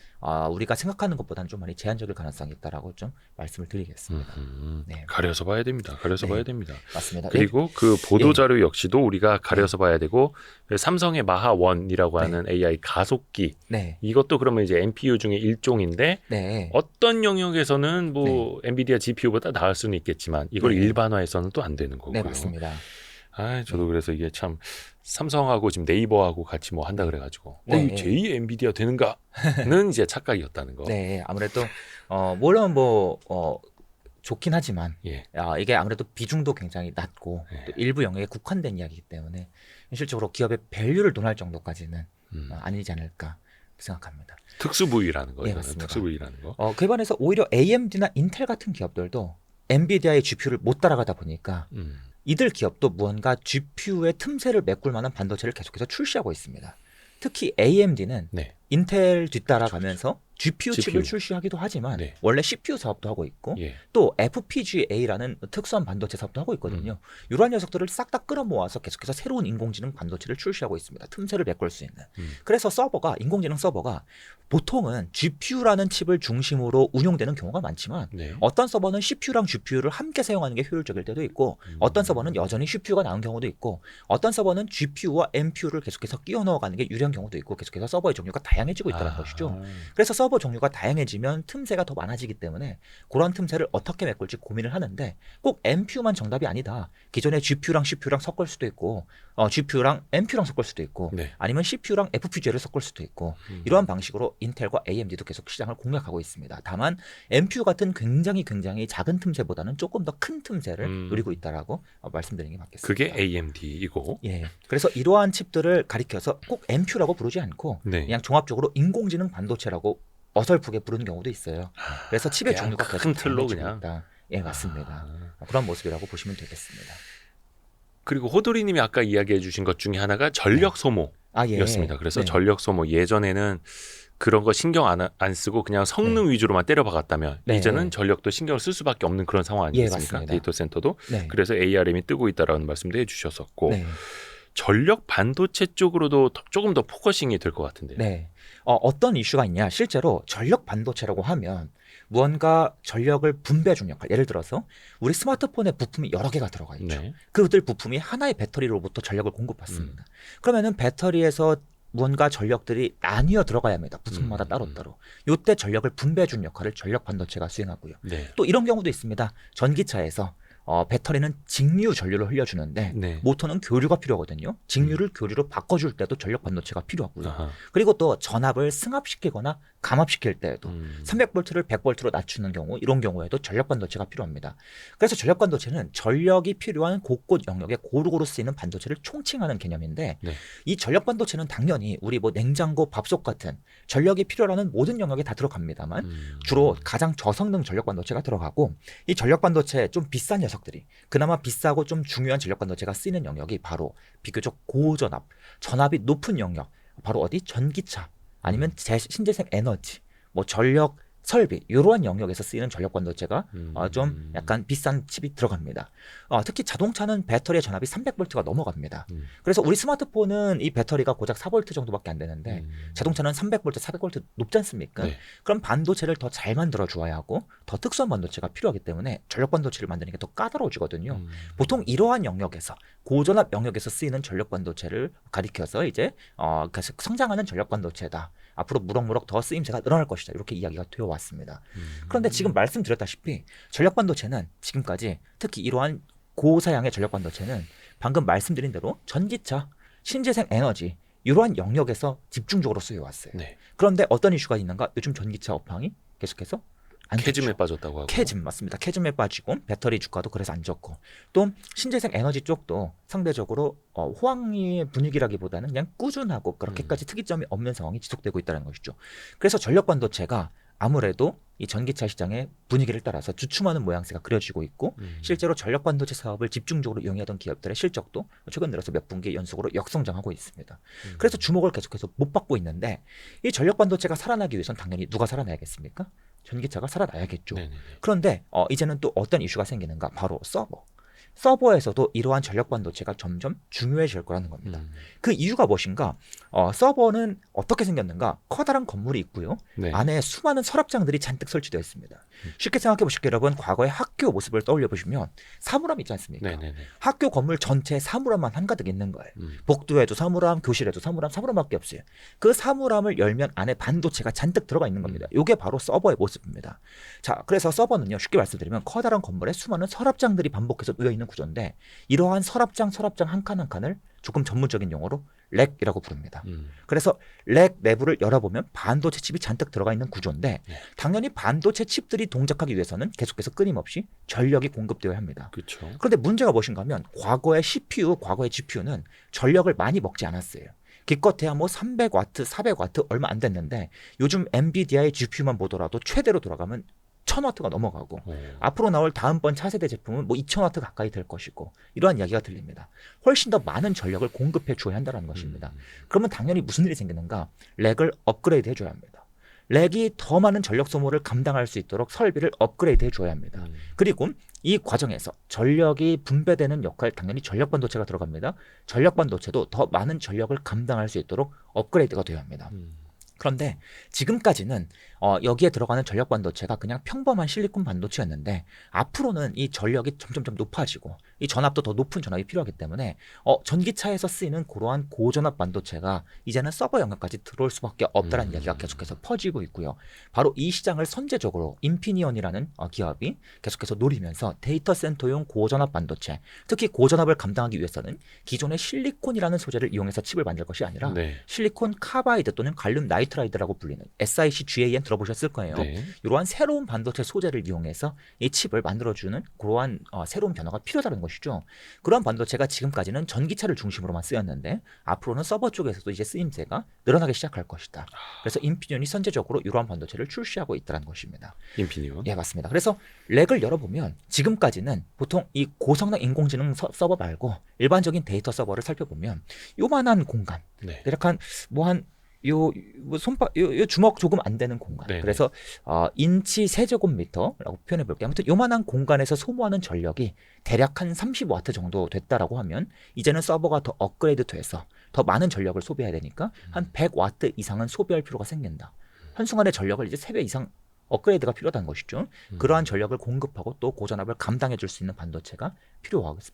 우리가 생각하는 것보다는 좀 많이 제한적일 가능성이 있다라고 좀 말씀을 드리겠습니다. 네. 가려서 봐야 됩니다. 봐야 됩니다. 맞습니다. 그리고 그 보도자료 역시도 우리가 가려서 봐야 되고 삼성의 마하1이라고 하는 AI 가속기 이것도 그러면 이제 MPU 중에 일종인데 어떤 영역에서는 뭐 엔비디아 GPU보다 나을 수는 있겠지만 이걸 일반화해서는 또 안 되는 거고요. 네, 맞습니다. 저도 그래서 이게 참 삼성하고 지금 네이버하고 같이 뭐 한다 그래가지고 제2 엔비디아 되는가는 이제 착각이었다는 거. 네, 아무래도 물론 뭐 좋긴 하지만 이게 아무래도 비중도 굉장히 낮고 또 일부 영역에 국한된 이야기이기 때문에 실질적으로 기업의 밸류를 논할 정도까지는 아니지 않을까 생각합니다. 특수 부위라는 거예요. 맞습니다. 특수 부위라는 거. 그에 반해서 오히려 AMD나 인텔 같은 기업들도 엔비디아의 GPU를 못 따라가다 보니까 이들 기업도 무언가 GPU의 틈새를 메꿀 만한 반도체를 계속해서 출시하고 있습니다. 특히 AMD는 인텔 뒤따라가면서 GPU 칩을 출시하기도 하지만 원래 CPU 사업도 하고 있고 또 FPGA라는 특수한 반도체 사업도 하고 있거든요. 이러한 녀석들을 싹 다 끌어모아서 계속해서 새로운 인공지능 반도체를 출시하고 있습니다. 틈새를 메꿀 수 있는. 그래서 인공지능 서버가 보통은 GPU라는 칩을 중심으로 운용되는 경우가 많지만 어떤 서버는 CPU랑 GPU를 함께 사용하는 게 효율적일 때도 있고 어떤 서버는 여전히 CPU가 나은 경우도 있고 어떤 서버는 GPU와 NPU를 계속해서 끼워 넣어가는 게 유리한 경우도 있고 계속해서 서버의 종류가 다양해지고 있다는 것이죠. 그래서 서버 종류가 다양해지면 틈새가 더 많아지기 때문에 그런 틈새를 어떻게 메꿀지 고민을 하는데 꼭 NPU만 정답이 아니다. 기존에 GPU랑 CPU랑 섞을 수도 있고 GPU랑 NPU랑 섞을 수도 있고 아니면 CPU랑 FPGA를 섞을 수도 있고 이러한 방식으로 인텔과 AMD도 계속 시장을 공략하고 있습니다. 다만 NPU 같은 굉장히 작은 틈새보다는 조금 더 큰 틈새를 노리고 있다라고 말씀드리는 게 맞겠습니다. 그게 AMD이고. 그래서 이러한 칩들을 가리켜서 꼭 NPU라고 부르지 않고 그냥 종합적으로 인공지능 반도체라고 어설프게 부르는 경우도 있어요. 그래서 칩의 종류가 큰 틀로 그냥. 있다. 맞습니다. 그런 모습이라고 보시면 되겠습니다. 그리고 호돌이님이 아까 이야기해 주신 것 중에 하나가 전력 소모였습니다. 그래서 전력 소모 예전에는 그런 거 신경 안 쓰고 그냥 성능 위주로만 때려박았다면 이제는 전력도 신경을 쓸 수밖에 없는 그런 상황 아니겠습니까? 데이터 센터도. 그래서 ARM이 뜨고 있다라는 말씀도 해주셨었고 전력 반도체 쪽으로도 조금 더 포커싱이 될 것 같은데요. 어떤 이슈가 있냐? 실제로 전력 반도체라고 하면 무언가 전력을 분배해 주는 역할. 예를 들어서 우리 스마트폰에 부품이 여러 개가 들어가 있죠. 그들 부품이 하나의 배터리로부터 전력을 공급받습니다. 그러면은 배터리에서 무언가 전력들이 나뉘어 들어가야 합니다. 부품마다 따로따로. 이때 전력을 분배해 주는 역할을 전력 반도체가 수행하고요. 또 이런 경우도 있습니다. 전기차에서 배터리는 직류 전류를 흘려주는데 모터는 교류가 필요하거든요. 직류를 교류로 바꿔줄 때도 전력 반도체가 필요하고요. 그리고 또 전압을 승합시키거나 감압시킬 때에도 300V를 100V로 낮추는 경우 이런 경우에도 전력 반도체가 필요합니다. 그래서 전력 반도체는 전력이 필요한 곳곳 영역에 고루고루 쓰이는 반도체를 총칭하는 개념인데 이 전력 반도체는 당연히 우리 뭐 냉장고, 밥솥 같은 전력이 필요라는 모든 영역에 다 들어갑니다만 주로 가장 저성능 전력 반도체가 들어가고 이 전력 반도체 좀 비싼 녀석들이 그나마 비싸고 좀 중요한 전력 반도체가 쓰이는 영역이 바로 비교적 고전압, 전압이 높은 영역, 바로 어디? 전기차 아니면 신재생 에너지, 뭐 전력 설비 이러한 영역에서 쓰이는 전력 반도체가 좀 약간 비싼 칩이 들어갑니다. 특히 자동차는 배터리의 전압이 300V가 넘어갑니다. 그래서 우리 스마트폰은 이 배터리가 고작 4V 정도밖에 안 되는데 자동차는 300V, 400V 높지 않습니까? 그럼 반도체를 더 잘 만들어 주어야 하고 더 특수한 반도체가 필요하기 때문에 전력 반도체를 만드는 게 더 까다로워지거든요. 보통 이러한 영역에서 고전압 영역에서 쓰이는 전력 반도체를 가리켜서 이제 성장하는 전력 반도체다. 앞으로 무럭무럭 더 쓰임새가 늘어날 것이다. 이렇게 이야기가 되어 왔습니다. 그런데 지금 말씀드렸다시피 전력 반도체는 지금까지 특히 이러한 고사양의 전력 반도체는 방금 말씀드린 대로 전기차, 신재생 에너지 이러한 영역에서 집중적으로 쓰여 왔어요. 네. 그런데 어떤 이슈가 있는가? 요즘 전기차 업황이 계속해서 안 캐즘에 좋죠. 빠졌다고 하고. 캐즘 맞습니다. 캐즘에 빠지고 배터리 주가도 그래서 안 좋고 또 신재생 에너지 쪽도 상대적으로 호황의 분위기라기보다는 그냥 꾸준하고 그렇게까지 특이점이 없는 상황이 지속되고 있다는 것이죠. 그래서 전력 반도체가 아무래도 이 전기차 시장의 분위기를 따라서 주춤하는 모양새가 그려지고 있고 실제로 전력 반도체 사업을 집중적으로 이용하던 기업들의 실적도 최근 들어서 몇 분기 연속으로 역성장하고 있습니다. 그래서 주목을 계속해서 못 받고 있는데 이 전력 반도체가 살아나기 위해서는 당연히 누가 살아나야겠습니까? 전기차가 살아나야겠죠. 네네네. 그런데 이제는 또 어떤 이슈가 생기는가? 바로 서버에서도 이러한 전력 반도체가 점점 중요해질 거라는 겁니다. 그 이유가 무엇인가? 서버는 어떻게 생겼는가? 커다란 건물이 있고요. 네. 안에 수많은 서랍장들이 잔뜩 설치되어 있습니다. 쉽게 생각해 보실게요, 여러분. 과거의 학교 모습을 떠올려 보시면 사물함 있지 않습니까? 네네네. 학교 건물 전체에 사물함만 한가득 있는 거예요. 복도에도 사물함, 교실에도 사물함밖에 없어요. 그 사물함을 열면 안에 반도체가 잔뜩 들어가 있는 겁니다. 이게 바로 서버의 모습입니다. 자, 그래서 서버는요, 쉽게 말씀드리면 커다란 건물에 수많은 서랍장들이 반복해서 놓여 있는 구조인데 이러한 서랍장 한 칸 한 칸을 조금 전문적인 용어로 렉이라고 부릅니다. 그래서 렉 내부를 열어보면 반도체 칩이 잔뜩 들어가 있는 구조인데 당연히 반도체 칩들이 동작하기 위해서는 계속해서 끊임없이 전력이 공급되어야 합니다. 그렇죠. 그런데 문제가 무엇인가 하면 과거의 CPU, 과거의 GPU는 전력을 많이 먹지 않았어요. 기껏해야 뭐 300와트, 400와트 얼마 안 됐는데 요즘 엔비디아의 GPU만 보더라도 최대로 돌아가면 1000와트가 넘어가고 앞으로 나올 다음번 차세대 제품은 뭐 2000와트 가까이 될 것이고 이러한 이야기가 들립니다. 훨씬 더 많은 전력을 공급해 줘야 한다는 것입니다. 그러면 당연히 무슨 일이 생기는가? 렉을 업그레이드 해줘야 합니다. 렉이 더 많은 전력 소모를 감당할 수 있도록 설비를 업그레이드 해줘야 합니다. 그리고 이 과정에서 전력이 분배되는 역할 당연히 전력 반도체가 들어갑니다. 전력 반도체도 더 많은 전력을 감당할 수 있도록 업그레이드가 되어야 합니다. 그런데 지금까지는 여기에 들어가는 전력 반도체가 그냥 평범한 실리콘 반도체였는데 앞으로는 이 전력이 점점점 높아지고 이 전압도 더 높은 전압이 필요하기 때문에 전기차에서 쓰이는 그러한 고전압 반도체가 이제는 서버 영역까지 들어올 수밖에 없다는 이야기가 계속해서 퍼지고 있고요. 바로 이 시장을 선제적으로 인피니언이라는 기업이 계속해서 노리면서 데이터 센터용 고전압 반도체, 특히 고전압을 감당하기 위해서는 기존의 실리콘이라는 소재를 이용해서 칩을 만들 것이 아니라 실리콘 카바이드 또는 갈륨 나이트라이드라고 불리는 SiC GaN 들어보셨을 거예요. 이러한 새로운 반도체 소재를 이용해서 이 칩을 만들어주는 그러한 새로운 변화가 필요하다는 것이죠. 그러한 반도체가 지금까지는 전기차를 중심으로만 쓰였는데 앞으로는 서버 쪽에서도 이제 쓰임새가 늘어나기 시작할 것이다. 그래서 인피니온이 선제적으로 이러한 반도체를 출시하고 있다는 것입니다. 인피니온? 예, 맞습니다. 그래서 렉을 열어보면 지금까지는 보통 이 고성능 인공지능 서버 말고 일반적인 데이터 서버를 살펴보면 요만한 공간, 약간 요 주먹 조금 안 되는 공간. 그래서 인치 세제곱미터라고 표현해 볼게요. 아무튼 요만한 공간에서 소모하는 전력이 대략 한 35와트 정도 됐다라고 하면 이제는 서버가 더 업그레이드 돼서 더 많은 전력을 소비해야 되니까 한 100와트 이상은 소비할 필요가 생긴다. 한순간에 전력을 이제 3배 이상 업그레이드가 필요하다는 것이죠. 그러한 전력을 공급하고 또 고전압을 감당해 줄 수 있는 반도체가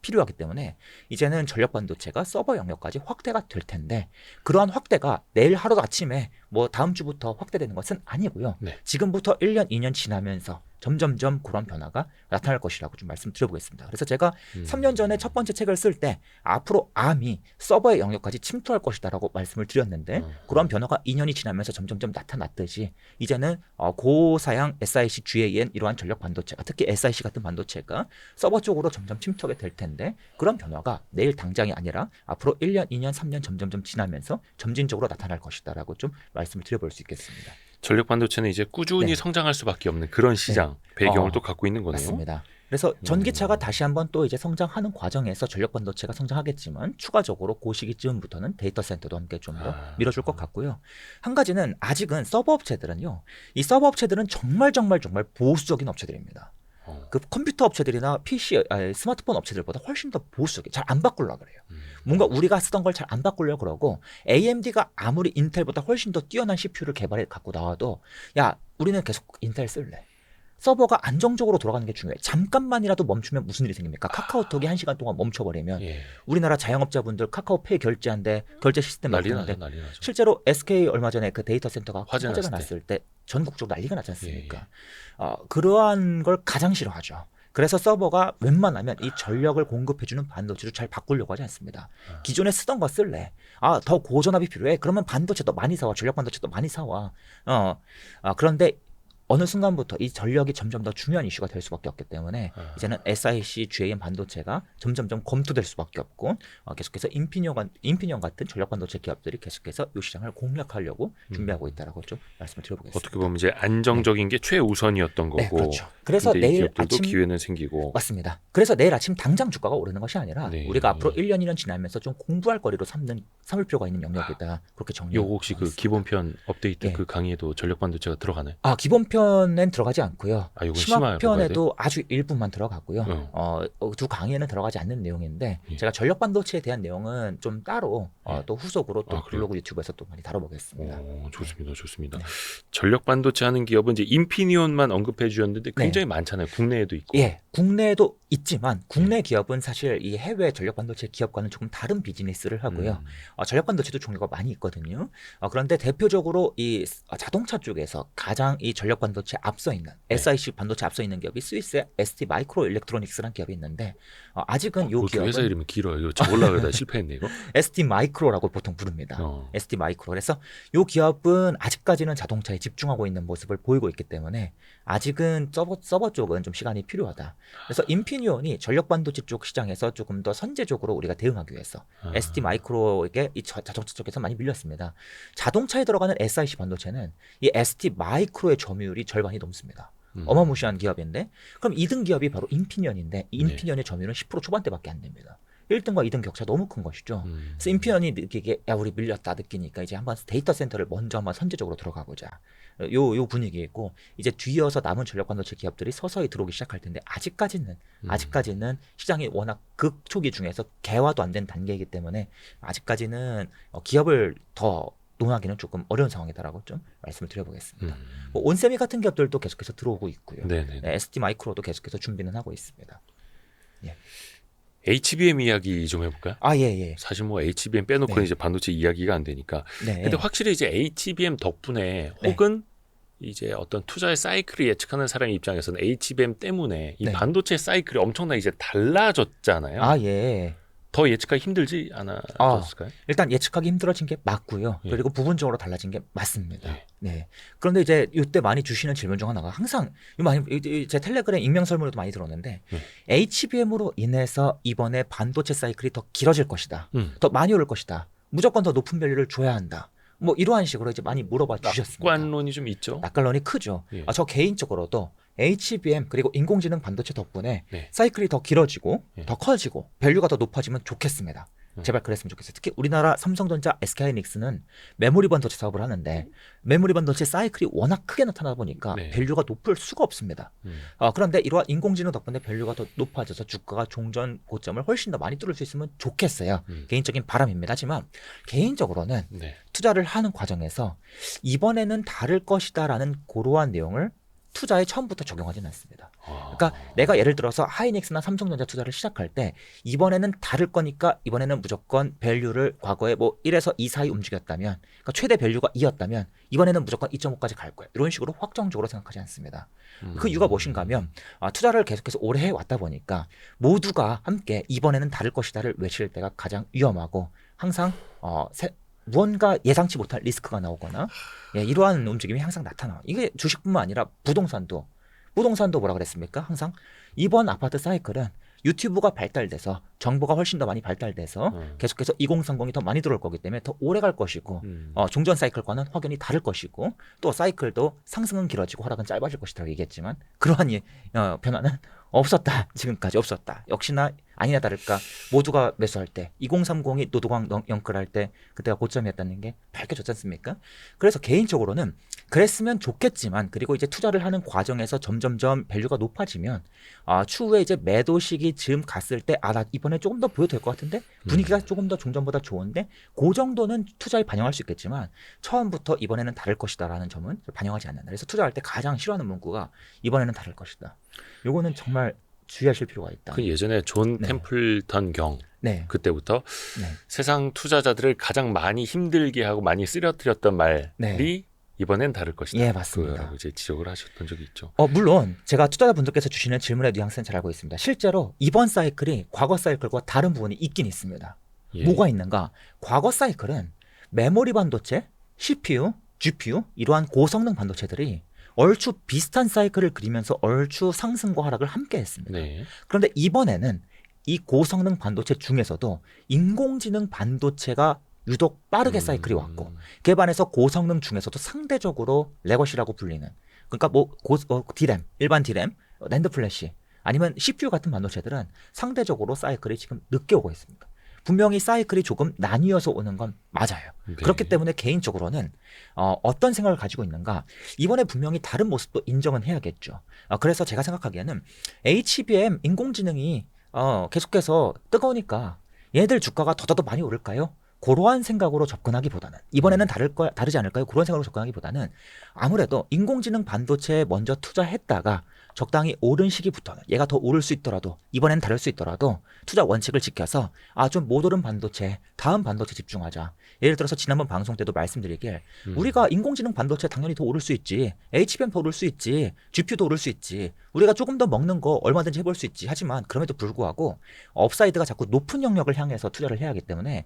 필요하기 때문에 이제는 전력 반도체가 서버 영역까지 확대가 될 텐데 그러한 확대가 내일 하루 아침에 뭐 다음 주부터 확대되는 것은 아니고요. 지금부터 1년, 2년 지나면서 점점점 그런 변화가 나타날 것이라고 좀 말씀드려보겠습니다. 그래서 제가 3년 전에 첫 번째 책을 쓸 때 앞으로 암이 서버의 영역까지 침투할 것이다라고 말씀을 드렸는데 그런 변화가 2년이 지나면서 점점점 나타났듯이 이제는 고사양 SiC GaN 이러한 전력 반도체가 특히 SiC 같은 반도체가 서버 쪽으로 점점 침투하게 될 텐데 그런 변화가 내일 당장이 아니라 앞으로 1년, 2년, 3년 점점점 지나면서 점진적으로 나타날 것이다라고 좀 말씀을 드려볼 수 있겠습니다. 전력 반도체는 이제 꾸준히 성장할 수밖에 없는 그런 시장 배경을 또 갖고 있는 거네요. 맞습니다. 그래서 전기차가 다시 한번 또 이제 성장하는 과정에서 전력 반도체가 성장하겠지만 추가적으로 그 시기쯤부터는 데이터 센터도 함께 좀 더 밀어줄 것 같고요. 한 가지는 아직은 서버 업체들은요. 이 서버 업체들은 정말 보수적인 업체들입니다. 그 컴퓨터 업체들이나 스마트폰 업체들보다 훨씬 더 보수적이에요. 잘 안 바꾸려고 그래요. 뭔가 우리가 쓰던 걸 잘 안 바꾸려고 그러고 AMD가 아무리 인텔보다 훨씬 더 뛰어난 CPU를 개발해 갖고 나와도 야 우리는 계속 인텔 쓸래. 서버가 안정적으로 돌아가는 게 중요해. 잠깐만이라도 멈추면 무슨 일이 생깁니까? 카카오톡이 1시간 동안 멈춰버리면 우리나라 자영업자분들 카카오페이 결제한데 결제 시스템 없는데 실제로 SK 얼마 전에 그 데이터 센터가 화재가 났을 때 전국적으로 난리가 났지 않습니까? 그러한 걸 가장 싫어하죠. 그래서 서버가 웬만하면 이 전력을 공급해주는 반도체로 잘 바꾸려고 하지 않습니다. 기존에 쓰던 거 쓸래. 더 고전압이 필요해. 그러면 반도체 더 많이 사와. 전력 반도체 더 많이 사와. 그런데 어느 순간부터 이 전력이 점점 더 중요한 이슈가 될 수밖에 없기 때문에 이제는 SiC, GAM 반도체가 점점점 검토될 수밖에 없고 계속해서 인피니온 같은 전력 반도체 기업들이 계속해서 이 시장을 공략하려고 준비하고 있다라고 좀 말씀을 드려보겠습니다. 어떻게 보면 이제 안정적인 게 최우선이었던 거고. 네, 그렇죠. 그래서 내일 아침 기회는 생기고. 맞습니다. 그래서 내일 아침 당장 주가가 오르는 것이 아니라 우리가 앞으로 1년, 2년 지나면서 좀 공부할 거리로 삼을 필요가 있는 영역이다. 그렇게 정리하고 요거 혹시 그 기본편 업데이트 그 강의에도 전력 반도체가 들어가나요? 기본편엔 들어가지 않고요. 심화편에도 심화 아주 일부만 들어가고요. 두 강의에는 들어가지 않는 내용인데 제가 전력 반도체에 대한 내용은 좀 따로 또 후속으로 또 블로그 유튜브에서 또 많이 다뤄보겠습니다. 좋습니다. 전력 반도체 하는 기업은 이제 인피니온만 언급해 주셨는데 굉장히 많잖아요. 국내에도 있고. 국내에도 있지만 국내 기업은 사실 이 해외 전력 반도체 기업과는 조금 다른 비즈니스를 하고요. 전력 반도체도 종류가 많이 있거든요. 그런데 대표적으로 이 자동차 쪽에서 가장 이 전력 반도체 앞서 있는 SiC 반도체 앞서 있는 기업이 스위스의 ST 마이크로 일렉트로닉스라는 기업이 있는데 아직은 이 기업은 회사 이름이 길어요. 이거 저 올라가다 실패했네 이거. ST 마이크로라고 보통 부릅니다. ST 마이크로. 그래서 이 기업은 아직까지는 자동차에 집중하고 있는 모습을 보이고 있기 때문에 아직은 서버 쪽은 좀 시간이 필요하다. 그래서 인피니온이 전력 반도체 쪽 시장에서 조금 더 선제적으로 우리가 대응하기 위해서 ST 마이크로에게 이 자동차 쪽에서 많이 밀렸습니다. 자동차에 들어가는 SiC 반도체는 이 ST 마이크로의 점유율이 절반이 넘습니다. 어마무시한 기업인데 그럼 2등 기업이 바로 인피니온인데 이 인피니온의 점유율은 10% 초반대밖에 안 됩니다. 1등과 2등 격차 너무 큰 것이죠. 그래서 인피니온이 느끼기에 우리 밀렸다 느끼니까 이제 한번 데이터 센터를 먼저 한번 선제적으로 들어가보자. 요 분위기이고 이제 뒤이어서 남은 전력 반도체 기업들이 서서히 들어오기 시작할 텐데 아직까지는 시장이 워낙 극초기 중에서 개화도 안 된 단계이기 때문에 아직까지는 기업을 더 논하기는 조금 어려운 상황이다라고 좀 말씀을 드려보겠습니다. 온세미 같은 기업들도 계속해서 들어오고 있고요. ST 마이크로도 계속해서 준비는 하고 있습니다. HBM 이야기 좀 해볼까요? 사실 뭐 HBM 빼놓고 이제 반도체 이야기가 안 되니까. 근데 확실히 이제 HBM 덕분에 혹은 이제 어떤 투자의 사이클을 예측하는 사람의 입장에서는 HBM 때문에 이 반도체 사이클이 엄청나게 이제 달라졌잖아요. 더 예측하기 힘들지 않았을까요? 일단 예측하기 힘들어진 게 맞고요. 그리고 부분적으로 달라진 게 맞습니다. 그런데 이제 이때 많이 주시는 질문 중 하나가 항상 제 텔레그램 익명 설문에도 많이 들었는데 HBM으로 인해서 이번에 반도체 사이클이 더 길어질 것이다. 더 많이 오를 것이다. 무조건 더 높은 밸류를 줘야 한다. 뭐 이러한 식으로 이제 많이 물어봐 주셨습니다. 낙관론이 좀 있죠. 낙관론이 크죠. 저 개인적으로도 HBM 그리고 인공지능 반도체 덕분에 사이클이 더 길어지고 더 커지고 밸류가 더 높아지면 좋겠습니다. 제발 그랬으면 좋겠어요. 특히 우리나라 삼성전자, SK하이닉스는 메모리 반도체 사업을 하는데 메모리 반도체 사이클이 워낙 크게 나타나다 보니까 밸류가 높을 수가 없습니다. 그런데 이러한 인공지능 덕분에 밸류가 더 높아져서 주가가 종전 고점을 훨씬 더 많이 뚫을 수 있으면 좋겠어요. 개인적인 바람입니다. 하지만 개인적으로는 투자를 하는 과정에서 이번에는 다를 것이다라는 고러한 내용을 투자에 처음부터 적용하지는 않습니다. 그러니까 내가 예를 들어서 하이닉스나 삼성전자 투자를 시작할 때 이번에는 다를 거니까 이번에는 무조건 밸류를 과거에 뭐 1에서 2 사이 움직였다면 그러니까 최대 밸류가 2였다면 이번에는 무조건 2.5까지 갈 거야. 이런 식으로 확정적으로 생각하지 않습니다. 그 이유가 무엇인가 하면 투자를 계속해서 오래 해왔다 보니까 모두가 함께 이번에는 다를 것이다를 외칠 때가 가장 위험하고 항상 무언가 예상치 못할 리스크가 나오거나 이러한 움직임이 항상 나타나요. 이게 주식뿐만 아니라 부동산도 뭐라 그랬습니까? 항상 이번 아파트 사이클은 유튜브가 발달돼서 정보가 훨씬 더 많이 발달돼서 계속해서 2030이 더 많이 들어올 거기 때문에 더 오래 갈 것이고 종전 사이클과는 확연히 다를 것이고 또 사이클도 상승은 길어지고 하락은 짧아질 것이라고 얘기했지만 그러한 변화는 없었다. 지금까지 없었다. 역시나 아니나 다를까 모두가 매수할 때 2030이 노도광 영끌할 때 그때가 고점이었다는 게 밝혀졌지 않습니까? 그래서 개인적으로는 그랬으면 좋겠지만 그리고 이제 투자를 하는 과정에서 점점점 밸류가 높아지면 추후에 이제 매도 시기 즈음 갔을 때 나 이번에 조금 더 보여도 될 것 같은데 분위기가 조금 더 종전보다 좋은데 그 정도는 투자에 반영할 수 있겠지만 처음부터 이번에는 다를 것이다라는 점은 반영하지 않는다. 그래서 투자할 때 가장 싫어하는 문구가 이번에는 다를 것이다. 요거는 정말 주의하실 필요가 있다. 그 예전에 존 템플턴 경 네. 그때부터 세상 투자자들을 가장 많이 힘들게 하고 많이 쓰러뜨렸던 말이 이번엔 다를 것이다. 예, 맞습니다. 라고 이제 지적을 하셨던 적이 있죠. 물론 제가 투자자분들께서 주시는 질문의 뉘앙스는 잘 알고 있습니다. 실제로 이번 사이클이 과거 사이클과 다른 부분이 있긴 있습니다. 뭐가 있는가? 과거 사이클은 메모리 반도체, CPU, GPU 이러한 고성능 반도체들이 얼추 비슷한 사이클을 그리면서 얼추 상승과 하락을 함께 했습니다. 그런데 이번에는 이 고성능 반도체 중에서도 인공지능 반도체가 유독 빠르게 사이클이 왔고 그에 반해서 고성능 중에서도 상대적으로 레거시라고 불리는 그러니까 디램, 일반 디램, 낸드 플래시 아니면 CPU 같은 반도체들은 상대적으로 사이클이 지금 늦게 오고 있습니다. 분명히 사이클이 조금 나뉘어서 오는 건 맞아요. 그렇기 때문에 개인적으로는 어떤 생각을 가지고 있는가 이번에 분명히 다른 모습도 인정은 해야겠죠. 그래서 제가 생각하기에는 HBM 인공지능이 계속해서 뜨거우니까 얘들 주가가 더더더 많이 오를까요? 그러한 생각으로 접근하기보다는 이번에는 다르지 않을까요? 그런 생각으로 접근하기보다는 아무래도 인공지능 반도체에 먼저 투자했다가 적당히 오른 시기부터는 얘가 더 오를 수 있더라도 이번엔 다를 수 있더라도 투자 원칙을 지켜서 좀 못 오른 반도체 다음 반도체 집중하자. 예를 들어서 지난번 방송 때도 말씀드리길 우리가 인공지능 반도체 당연히 더 오를 수 있지. HBM 더 오를 수 있지. GPU도 오를 수 있지. 우리가 조금 더 먹는 거 얼마든지 해볼 수 있지. 하지만 그럼에도 불구하고 업사이드가 자꾸 높은 영역을 향해서 투자를 해야 하기 때문에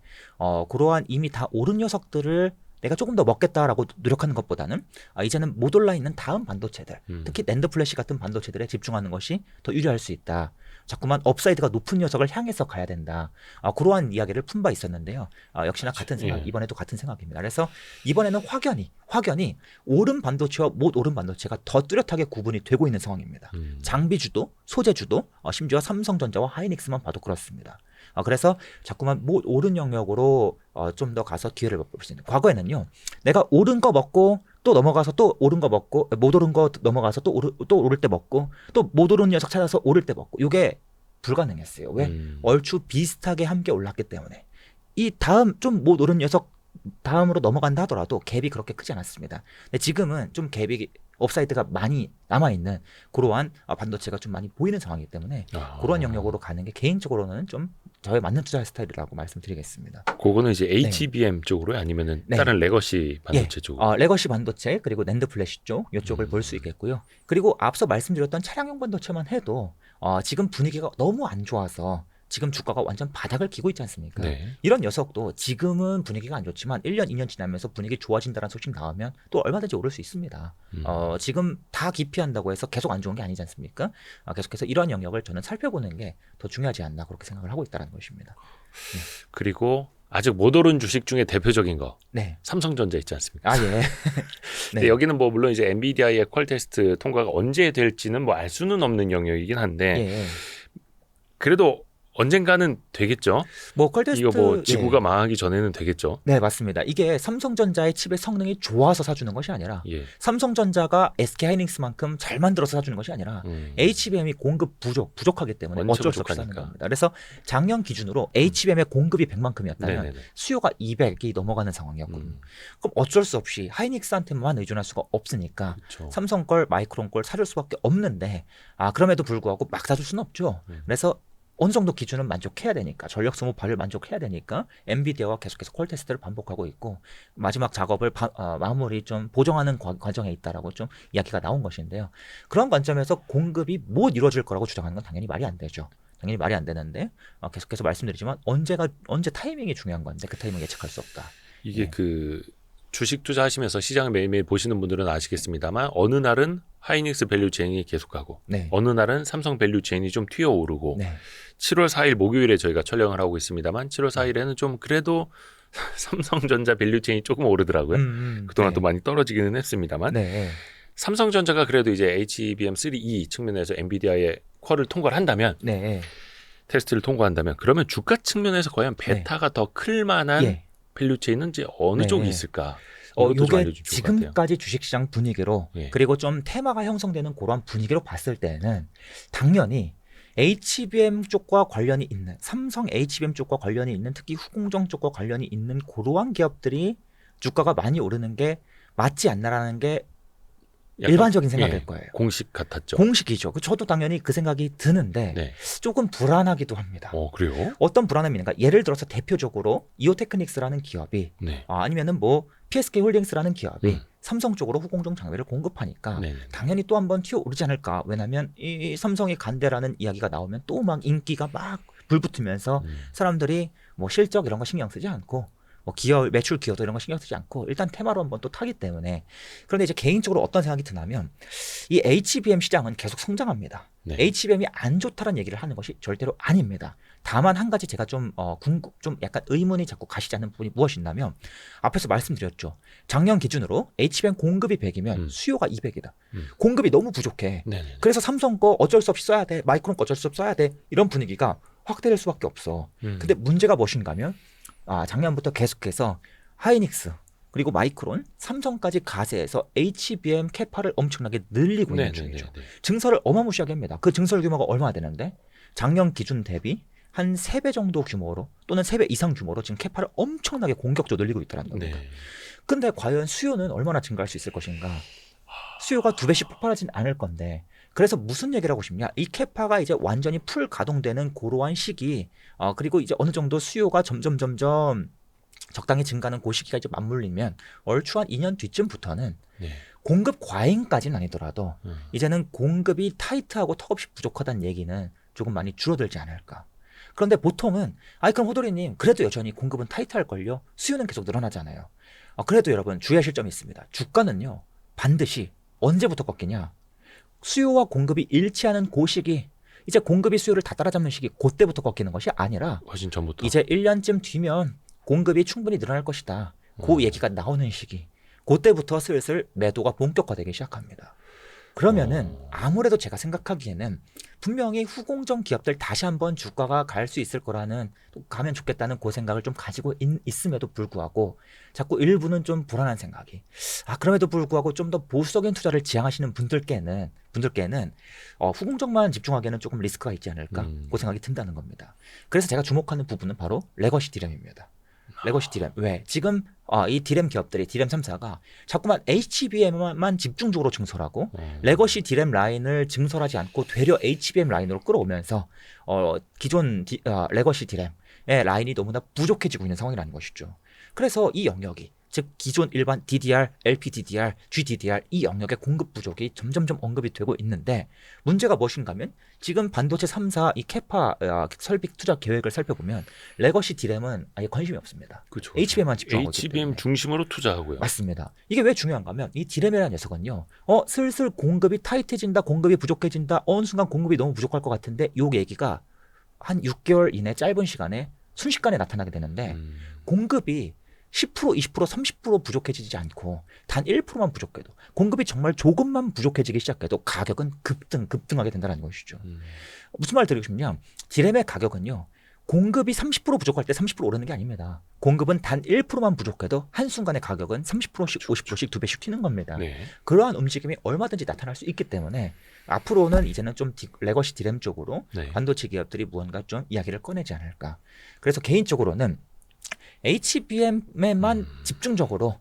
그러한 이미 다 오른 녀석들을 내가 조금 더 먹겠다라고 노력하는 것보다는 이제는 못 올라 있는 다음 반도체들 특히 낸드 플래시 같은 반도체들에 집중하는 것이 더 유리할 수 있다. 자꾸만 업사이드가 높은 녀석을 향해서 가야 된다. 그러한 이야기를 푼 바 있었는데요. 역시나 같은 생각, 이번에도 같은 생각입니다. 그래서 이번에는 확연히 오른 반도체와 못 오른 반도체가 더 뚜렷하게 구분이 되고 있는 상황입니다. 장비주도, 소재주도, 심지어 삼성전자와 하이닉스만 봐도 그렇습니다. 그래서 자꾸만 못 오른 영역으로 좀 더 가서 기회를 볼 수 있는. 과거에는요, 내가 오른 거 먹고 또 넘어가서 또 오른 거 먹고 못 오른 거 넘어가서 또 오를 때 먹고 또 못 오른 녀석 찾아서 오를 때 먹고 이게 불가능했어요. 왜? 얼추 비슷하게 함께 올랐기 때문에. 이 다음 좀 못 오른 녀석 다음으로 넘어간다 하더라도 갭이 그렇게 크지 않았습니다. 근데 지금은 좀 갭이 업사이드가 많이 남아있는 그러한 반도체가 좀 많이 보이는 상황이기 때문에 그런 영역으로 가는 게 개인적으로는 좀 저의 맞는 투자 스타일이라고 말씀드리겠습니다. 그거는 이제 HBM 쪽으로요? 아니면은 다른 레거시 반도체 쪽으로? 레거시 반도체 그리고 낸드 플래시 쪽 이쪽을 볼 수 있겠고요. 그리고 앞서 말씀드렸던 차량용 반도체만 해도 지금 분위기가 너무 안 좋아서 지금 주가가 완전 바닥을 기고 있지 않습니까? 이런 녀석도 지금은 분위기가 안 좋지만 1년, 2년 지나면서 분위기 좋아진다는 소식 나오면 또 얼마든지 오를 수 있습니다. 지금 다 기피한다고 해서 계속 안 좋은 게 아니지 않습니까? 계속해서 이러한 영역을 저는 살펴보는 게 더 중요하지 않나 그렇게 생각을 하고 있다는 것입니다. 그리고 아직 못 오른 주식 중에 대표적인 거 삼성전자 있지 않습니까? 근데 여기는 뭐 물론 이제 엔비디아의 퀄 테스트 통과가 언제 될지는 뭐 알 수는 없는 영역이긴 한데 그래도 언젠가는 되겠죠. 퀄테스트 이거 뭐 지구가 망하기 전에는 되겠죠. 네, 맞습니다. 이게 삼성전자의 칩의 성능이 좋아서 사주는 것이 아니라 삼성전자가 SK하이닉스만큼 잘 만들어서 사주는 것이 아니라 HBM이 공급 부족하기 때문에 어쩔 수 없이 사는 겁니다. 그래서 작년 기준으로 HBM의 공급이 100만큼이었다면 수요가 200이 넘어가는 상황이었거든요. 그럼 어쩔 수 없이 하이닉스한테만 의존할 수가 없으니까 삼성 걸, 마이크론 걸 사줄 수밖에 없는데 그럼에도 불구하고 막 사줄 수는 없죠. 그래서 어느 정도 기준은 만족해야 되니까 전력 소모 발을 만족해야 되니까 엔비디아와 계속해서 퀄 테스트를 반복하고 있고 마지막 작업을 마무리 좀 보정하는 과정에 있다라고 좀 이야기가 나온 것인데요. 그런 관점에서 공급이 못 이루어질 거라고 주장하는 건 당연히 말이 안 되죠. 당연히 말이 안 되는데 계속해서 말씀드리지만 언제 타이밍이 중요한 건데 그 타이밍 예측할 수 없다. 이게 그 주식 투자하시면서 시장을 매일매일 보시는 분들은 아시겠습니다만 어느 날은 하이닉스 밸류 체인이 계속가고 어느 날은 삼성 밸류 체인이 좀 튀어오르고 7월 4일 목요일에 저희가 촬영을 하고 있습니다만 7월 4일에는 좀 그래도 삼성전자 밸류 체인이 조금 오르더라고요. 그동안 또 많이 떨어지기는 했습니다만 삼성전자가 그래도 이제 HBM3E 측면에서 엔비디아의 퀄을 통과를 한다면 테스트를 통과한다면 그러면 주가 측면에서 과연 베타가 더 클 만한 밸류 체인은 이제 어느 쪽이 있을까? 이것도 좀 요게 알려주면 좋을 것 같아요. 지금까지 주식시장 분위기로 예. 그리고 좀 테마가 형성되는 그런 분위기로 봤을 때는 당연히 HBM 쪽과 관련이 있는 삼성 HBM 쪽과 관련이 있는 특히 후공정 쪽과 관련이 있는 그러한 기업들이 주가가 많이 오르는 게 맞지 않나라는 게 약간, 일반적인 생각일 예, 거예요. 공식 같았죠. 공식이죠. 저도 당연히 그 생각이 드는데 네. 조금 불안하기도 합니다. 그래요? 어떤 불안함이 있는가? 예를 들어서 대표적으로 이오테크닉스라는 기업이 네. 아니면은 뭐 PSK 홀딩스라는 기업이 삼성 쪽으로 후공정 장비를 공급하니까 네네. 당연히 또 한번 튀어오르지 않을까. 왜냐하면 이 삼성이 간대라는 이야기가 나오면 또 막 인기가 막 불붙으면서 사람들이 뭐 실적 이런 거 신경 쓰지 않고 뭐 기여 매출 기여도 이런 거 신경 쓰지 않고 일단 테마로 한번 또 타기 때문에. 그런데 이제 개인적으로 어떤 생각이 드냐면 이 HBM 시장은 계속 성장합니다. 네. HBM이 안 좋다는 얘기를 하는 것이 절대로 아닙니다. 다만 한 가지 제가 좀 약간 의문이 자꾸 가시지 않는 부분이 무엇이 있냐면 앞에서 말씀드렸죠. 작년 기준으로 HBM 공급이 100이면 수요가 200이다. 공급이 너무 부족해. 네네네. 그래서 삼성 거 어쩔 수 없이 써야 돼. 마이크론 거 어쩔 수 없이 써야 돼. 이런 분위기가 확대될 수밖에 없어. 근데 문제가 무엇인가면 작년부터 계속해서 하이닉스 그리고 마이크론, 삼성까지 가세해서 HBM 캐파를 엄청나게 늘리고 있는 중이죠. 증설을 어마무시하게 합니다. 그 증설 규모가 얼마나 되는데 작년 기준 대비 한 3배 정도 규모로 또는 3배 이상 규모로 지금 캐파를 엄청나게 공격적으로 늘리고 있다는 겁니다. 근데 과연 수요는 얼마나 증가할 수 있을 것인가? 수요가 2배씩 폭발하진 않을 건데 그래서 무슨 얘기를 하고 싶냐? 이 캐파가 이제 완전히 풀 가동되는 그러한 시기 그리고 이제 어느 정도 수요가 점점 적당히 증가하는 그 시기가 이제 맞물리면 얼추 한 2년 뒤쯤부터는 공급 과잉까지는 아니더라도 이제는 공급이 타이트하고 턱없이 부족하다는 얘기는 조금 많이 줄어들지 않을까. 그런데 보통은 그럼 호돌이님 그래도 여전히 공급은 타이트할걸요. 수요는 계속 늘어나잖아요. 그래도 여러분 주의하실 점이 있습니다. 주가는요 반드시 언제부터 꺾이냐. 수요와 공급이 일치하는 그 시기 이제 공급이 수요를 다 따라잡는 시기 그때부터 꺾이는 것이 아니라 훨씬 전부터 이제 1년쯤 뒤면 공급이 충분히 늘어날 것이다. 그 얘기가 나오는 시기. 그때부터 슬슬 매도가 본격화되기 시작합니다. 그러면은 아무래도 제가 생각하기에는 분명히 후공정 기업들 다시 한번 주가가 갈 수 있을 거라는 또 가면 좋겠다는 그 생각을 좀 가지고 있음에도 불구하고 자꾸 일부는 좀 불안한 생각이 그럼에도 불구하고 좀 더 보수적인 투자를 지향하시는 분들께는 후공정만 집중하기에는 조금 리스크가 있지 않을까 그 생각이 든다는 겁니다. 그래서 제가 주목하는 부분은 바로 레거시 디램입니다. 레거시 디램. 왜? 지금 이 디램 기업들이 디램 3사가 자꾸만 HBM만 집중적으로 증설하고 레거시 디램 라인을 증설하지 않고 되려 HBM 라인으로 끌어오면서 기존 레거시 디램의 라인이 너무나 부족해지고 있는 상황이라는 것이죠. 그래서 이 영역이 즉 기존 일반 DDR, LPDDR, GDDR 이 영역의 공급 부족이 점점점 언급이 되고 있는데 문제가 무엇인가 하면 지금 반도체 3사 이 캐파 설비 투자 계획을 살펴보면 레거시 디램은 아예 관심이 없습니다. 그렇죠. HBM만 집중하고 있기 HBM 때문에. 중심으로 투자하고요. 맞습니다. 이게 왜 중요한가 하면 이 디램이라는 녀석은요. 슬슬 공급이 타이트해진다. 공급이 부족해진다. 어느 순간 공급이 너무 부족할 것 같은데 요 얘기가 한 6개월 이내 짧은 시간에 순식간에 나타나게 되는데 공급이 10%, 20%, 30% 부족해지지 않고 단 1%만 부족해도 공급이 정말 조금만 부족해지기 시작해도 가격은 급등하게 된다는 것이죠. 무슨 말 드리고 싶냐? 디램의 가격은요. 공급이 30% 부족할 때 30% 오르는 게 아닙니다. 공급은 단 1%만 부족해도 한순간에 가격은 30%씩 50%씩 2배씩 튀는 겁니다. 그러한 움직임이 얼마든지 나타날 수 있기 때문에 앞으로는 이제는 좀 레거시 디램 쪽으로 반도체 기업들이 무언가 좀 이야기를 꺼내지 않을까. 그래서 개인적으로는 HBM에만 집중적으로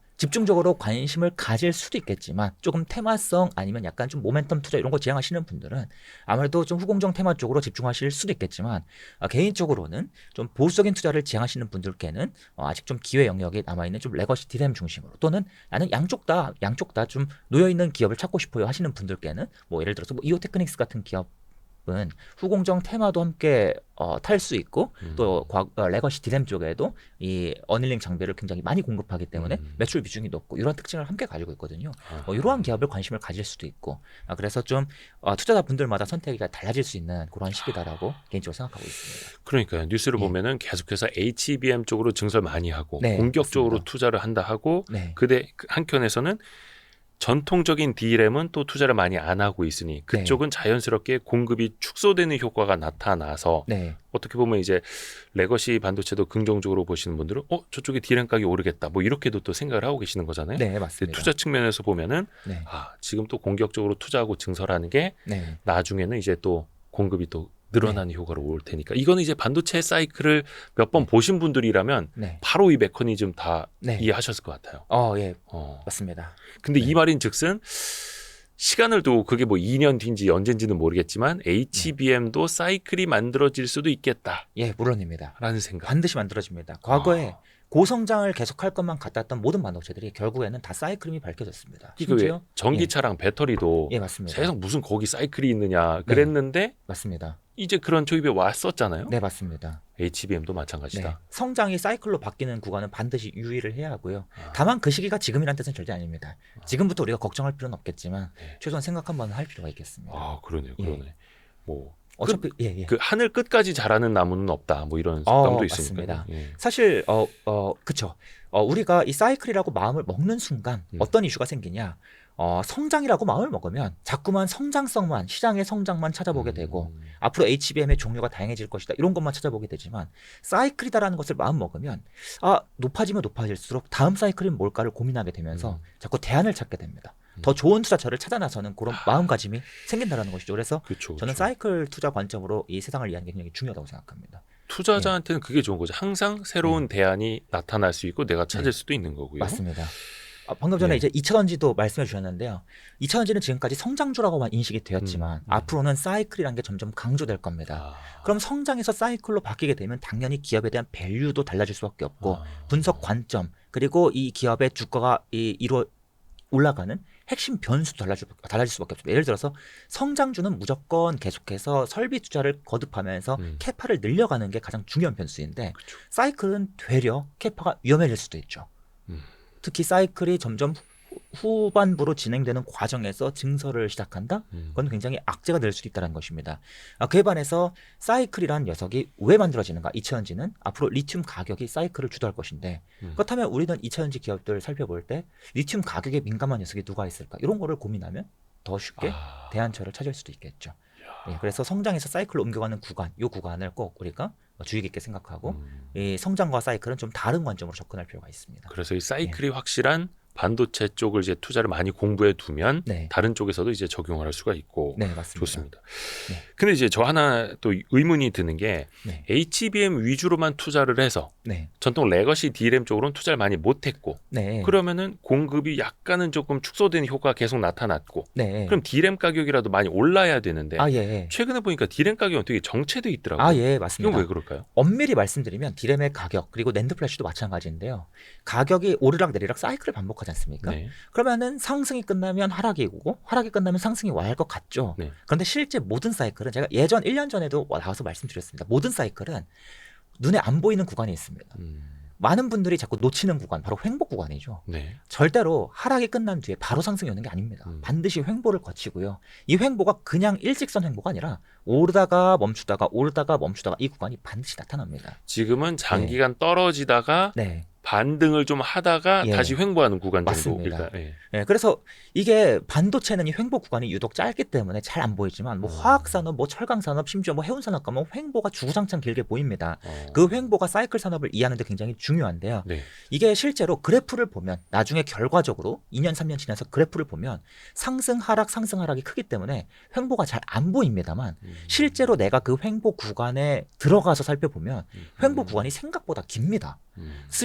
관심을 가질 수도 있겠지만 조금 테마성 아니면 약간 좀 모멘텀 투자 이런 거 지향하시는 분들은 아무래도 좀 후공정 테마 쪽으로 집중하실 수도 있겠지만 개인적으로는 좀 보수적인 투자를 지향하시는 분들께는 아직 좀 기회 영역이 남아있는 좀 레거시 디램 중심으로 또는 나는 양쪽 다 좀 놓여있는 기업을 찾고 싶어요 하시는 분들께는 뭐 예를 들어서 뭐 이오테크닉스 같은 기업 후공정 테마도 함께 탈 수 있고 또 레거시 디램 쪽에도 이 어닐링 장비를 굉장히 많이 공급하기 때문에 매출 비중이 높고 이런 특징을 함께 가지고 있거든요. 이러한 기업을 관심을 가질 수도 있고 그래서 좀 투자자분들마다 선택이 달라질 수 있는 그런 시기다라고 개인적으로 생각하고 있습니다. 그러니까요. 뉴스를 보면은 계속해서 HBM 쪽으로 증설 많이 하고 공격적으로 맞습니다. 투자를 한다 하고 근데 한켠에서는 전통적인 D램은 또 투자를 많이 안 하고 있으니 그쪽은 자연스럽게 공급이 축소되는 효과가 나타나서 어떻게 보면 이제 레거시 반도체도 긍정적으로 보시는 분들은 저쪽에 D램 가격이 오르겠다 뭐 이렇게도 또 생각을 하고 계시는 거잖아요. 네, 맞습니다. 투자 측면에서 보면은 지금 또 공격적으로 투자하고 증설하는 게 나중에는 이제 또 공급이 또 늘어나는 효과로 올 테니까 이거는 이제 반도체 사이클을 몇 번 보신 분들이라면 바로 이 메커니즘 다 이해하셨을 것 같아요. 예, 맞습니다. 근데 이 말인즉슨 시간을 두고 그게 뭐 2년 뒤인지 언젠지는 모르겠지만 HBM도 사이클이 만들어질 수도 있겠다. 예, 물론입니다. 라는 생각. 반드시 만들어집니다. 과거에 고성장을 계속할 것만 같았던 모든 반도체들이 결국에는 다 사이클이 밝혀졌습니다. 심지어 전기차랑 배터리도 맞습니다. 세상 무슨 거기 사이클이 있느냐 그랬는데 맞습니다. 이제 그런 초입에 왔었잖아요. 네, 맞습니다. HBM도 마찬가지다. 성장이 사이클로 바뀌는 구간은 반드시 유의를 해야 하고요. 다만 그 시기가 지금이란 뜻은 절대 아닙니다. 지금부터 우리가 걱정할 필요는 없겠지만 최소한 생각 한번 할 필요가 있겠습니다. 그러네요. 뭐 어차피 그 하늘 끝까지 자라는 나무는 없다. 뭐 이런 속담도 있으니까. 사실 그렇죠. 우리가 이 사이클이라고 마음을 먹는 순간 어떤 이슈가 생기냐? 성장이라고 마음을 먹으면 자꾸만 성장성만 시장의 성장만 찾아보게 되고 앞으로 HBM의 종류가 다양해질 것이다 이런 것만 찾아보게 되지만 사이클이다라는 것을 마음 먹으면 높아지면 높아질수록 다음 사이클은 뭘까를 고민하게 되면서 자꾸 대안을 찾게 됩니다. 더 좋은 투자처를 찾아 나서는 그런 마음가짐이 생긴다는 것이죠. 그래서 저는 사이클 투자 관점으로 이 세상을 이해하는 게 굉장히 중요하다고 생각합니다. 투자자한테는 그게 좋은 거죠. 항상 새로운 대안이 나타날 수 있고 내가 찾을 수도 있는 거고요. 맞습니다. 방금 전에 이제 2차전지도 말씀해 주셨는데요. 2차전지는 지금까지 성장주라고만 인식이 되었지만 앞으로는 사이클이라는 게 점점 강조될 겁니다. 그럼 성장에서 사이클로 바뀌게 되면 당연히 기업에 대한 밸류도 달라질 수밖에 없고 분석 관점 그리고 이 기업의 주가가 올라가는 핵심 변수도 달라질 수밖에 없습니다. 예를 들어서 성장주는 무조건 계속해서 설비 투자를 거듭하면서 캐파를 늘려가는 게 가장 중요한 변수인데 사이클은 되려 캐파가 위험해질 수도 있죠. 특히 사이클이 점점 후반부로 진행되는 과정에서 증설을 시작한다? 그건 굉장히 악재가 될 수도 있다는 것입니다. 그에 반해서 사이클이라는 녀석이 왜 만들어지는가? 2차전지는 앞으로 리튬 가격이 사이클을 주도할 것인데 그렇다면 우리는 2차전지 기업들을 살펴볼 때 리튬 가격에 민감한 녀석이 누가 있을까? 이런 거를 고민하면 더 쉽게 대안처를 찾을 수도 있겠죠. 그래서 성장에서 사이클로 옮겨가는 구간, 이 구간을 꼭 우리가 주의 깊게 생각하고 이 성장과 사이클은 좀 다른 관점으로 접근할 필요가 있습니다. 그래서 이 사이클이 확실한 반도체 쪽을 이제 투자를 많이 공부해 두면 다른 쪽에서도 이제 적용을 할 수가 있고 맞습니다. 좋습니다. 근데 이제 저 하나 또 의문이 드는 게 HBM 위주로만 투자를 해서 전통 레거시 D램 쪽으로는 투자를 많이 못했고 그러면은 공급이 약간은 조금 축소되는 효과가 계속 나타났고 그럼 D램 가격이라도 많이 올라야 되는데 최근에 보니까 D램 가격은 되게 정체돼 있더라고요. 맞습니다. 이건 왜 그럴까요? 엄밀히 말씀드리면 D램의 가격 그리고 낸드 플래시도 마찬가지인데요. 가격이 오르락 내리락 사이클을 반복하지 않습니까? 그러면은 상승이 끝나면 하락이 오고 하락이 끝나면 상승이 와야 할 것 같죠. 그런데 실제 모든 사이클은 제가 예전 1년 전에도 나와서 말씀드렸습니다. 모든 사이클은 눈에 안 보이는 구간이 있습니다. 많은 분들이 자꾸 놓치는 구간 바로 횡보 구간이죠. 절대로 하락이 끝난 뒤에 바로 상승이 오는 게 아닙니다. 반드시 횡보를 거치고요. 이 횡보가 그냥 일직선 횡보가 아니라 오르다가 멈추다가 이 구간이 반드시 나타납니다. 지금은 장기간 떨어지다가 반등을 좀 하다가 다시 횡보하는 구간 정도일까요? 그래서 이게 반도체는 이 횡보 구간이 유독 짧기 때문에 잘 안 보이지만 뭐 화학산업, 뭐 철강산업, 심지어 뭐 해운산업 가면 횡보가 주구장창 길게 보입니다. 그 횡보가 사이클 산업을 이해하는 데 굉장히 중요한데요. 이게 실제로 그래프를 보면 나중에 결과적으로 2년, 3년 지나서 그래프를 보면 상승, 하락, 상승, 하락이 크기 때문에 횡보가 잘 안 보입니다만 실제로 내가 그 횡보 구간에 들어가서 살펴보면 횡보 구간이 생각보다 깁니다.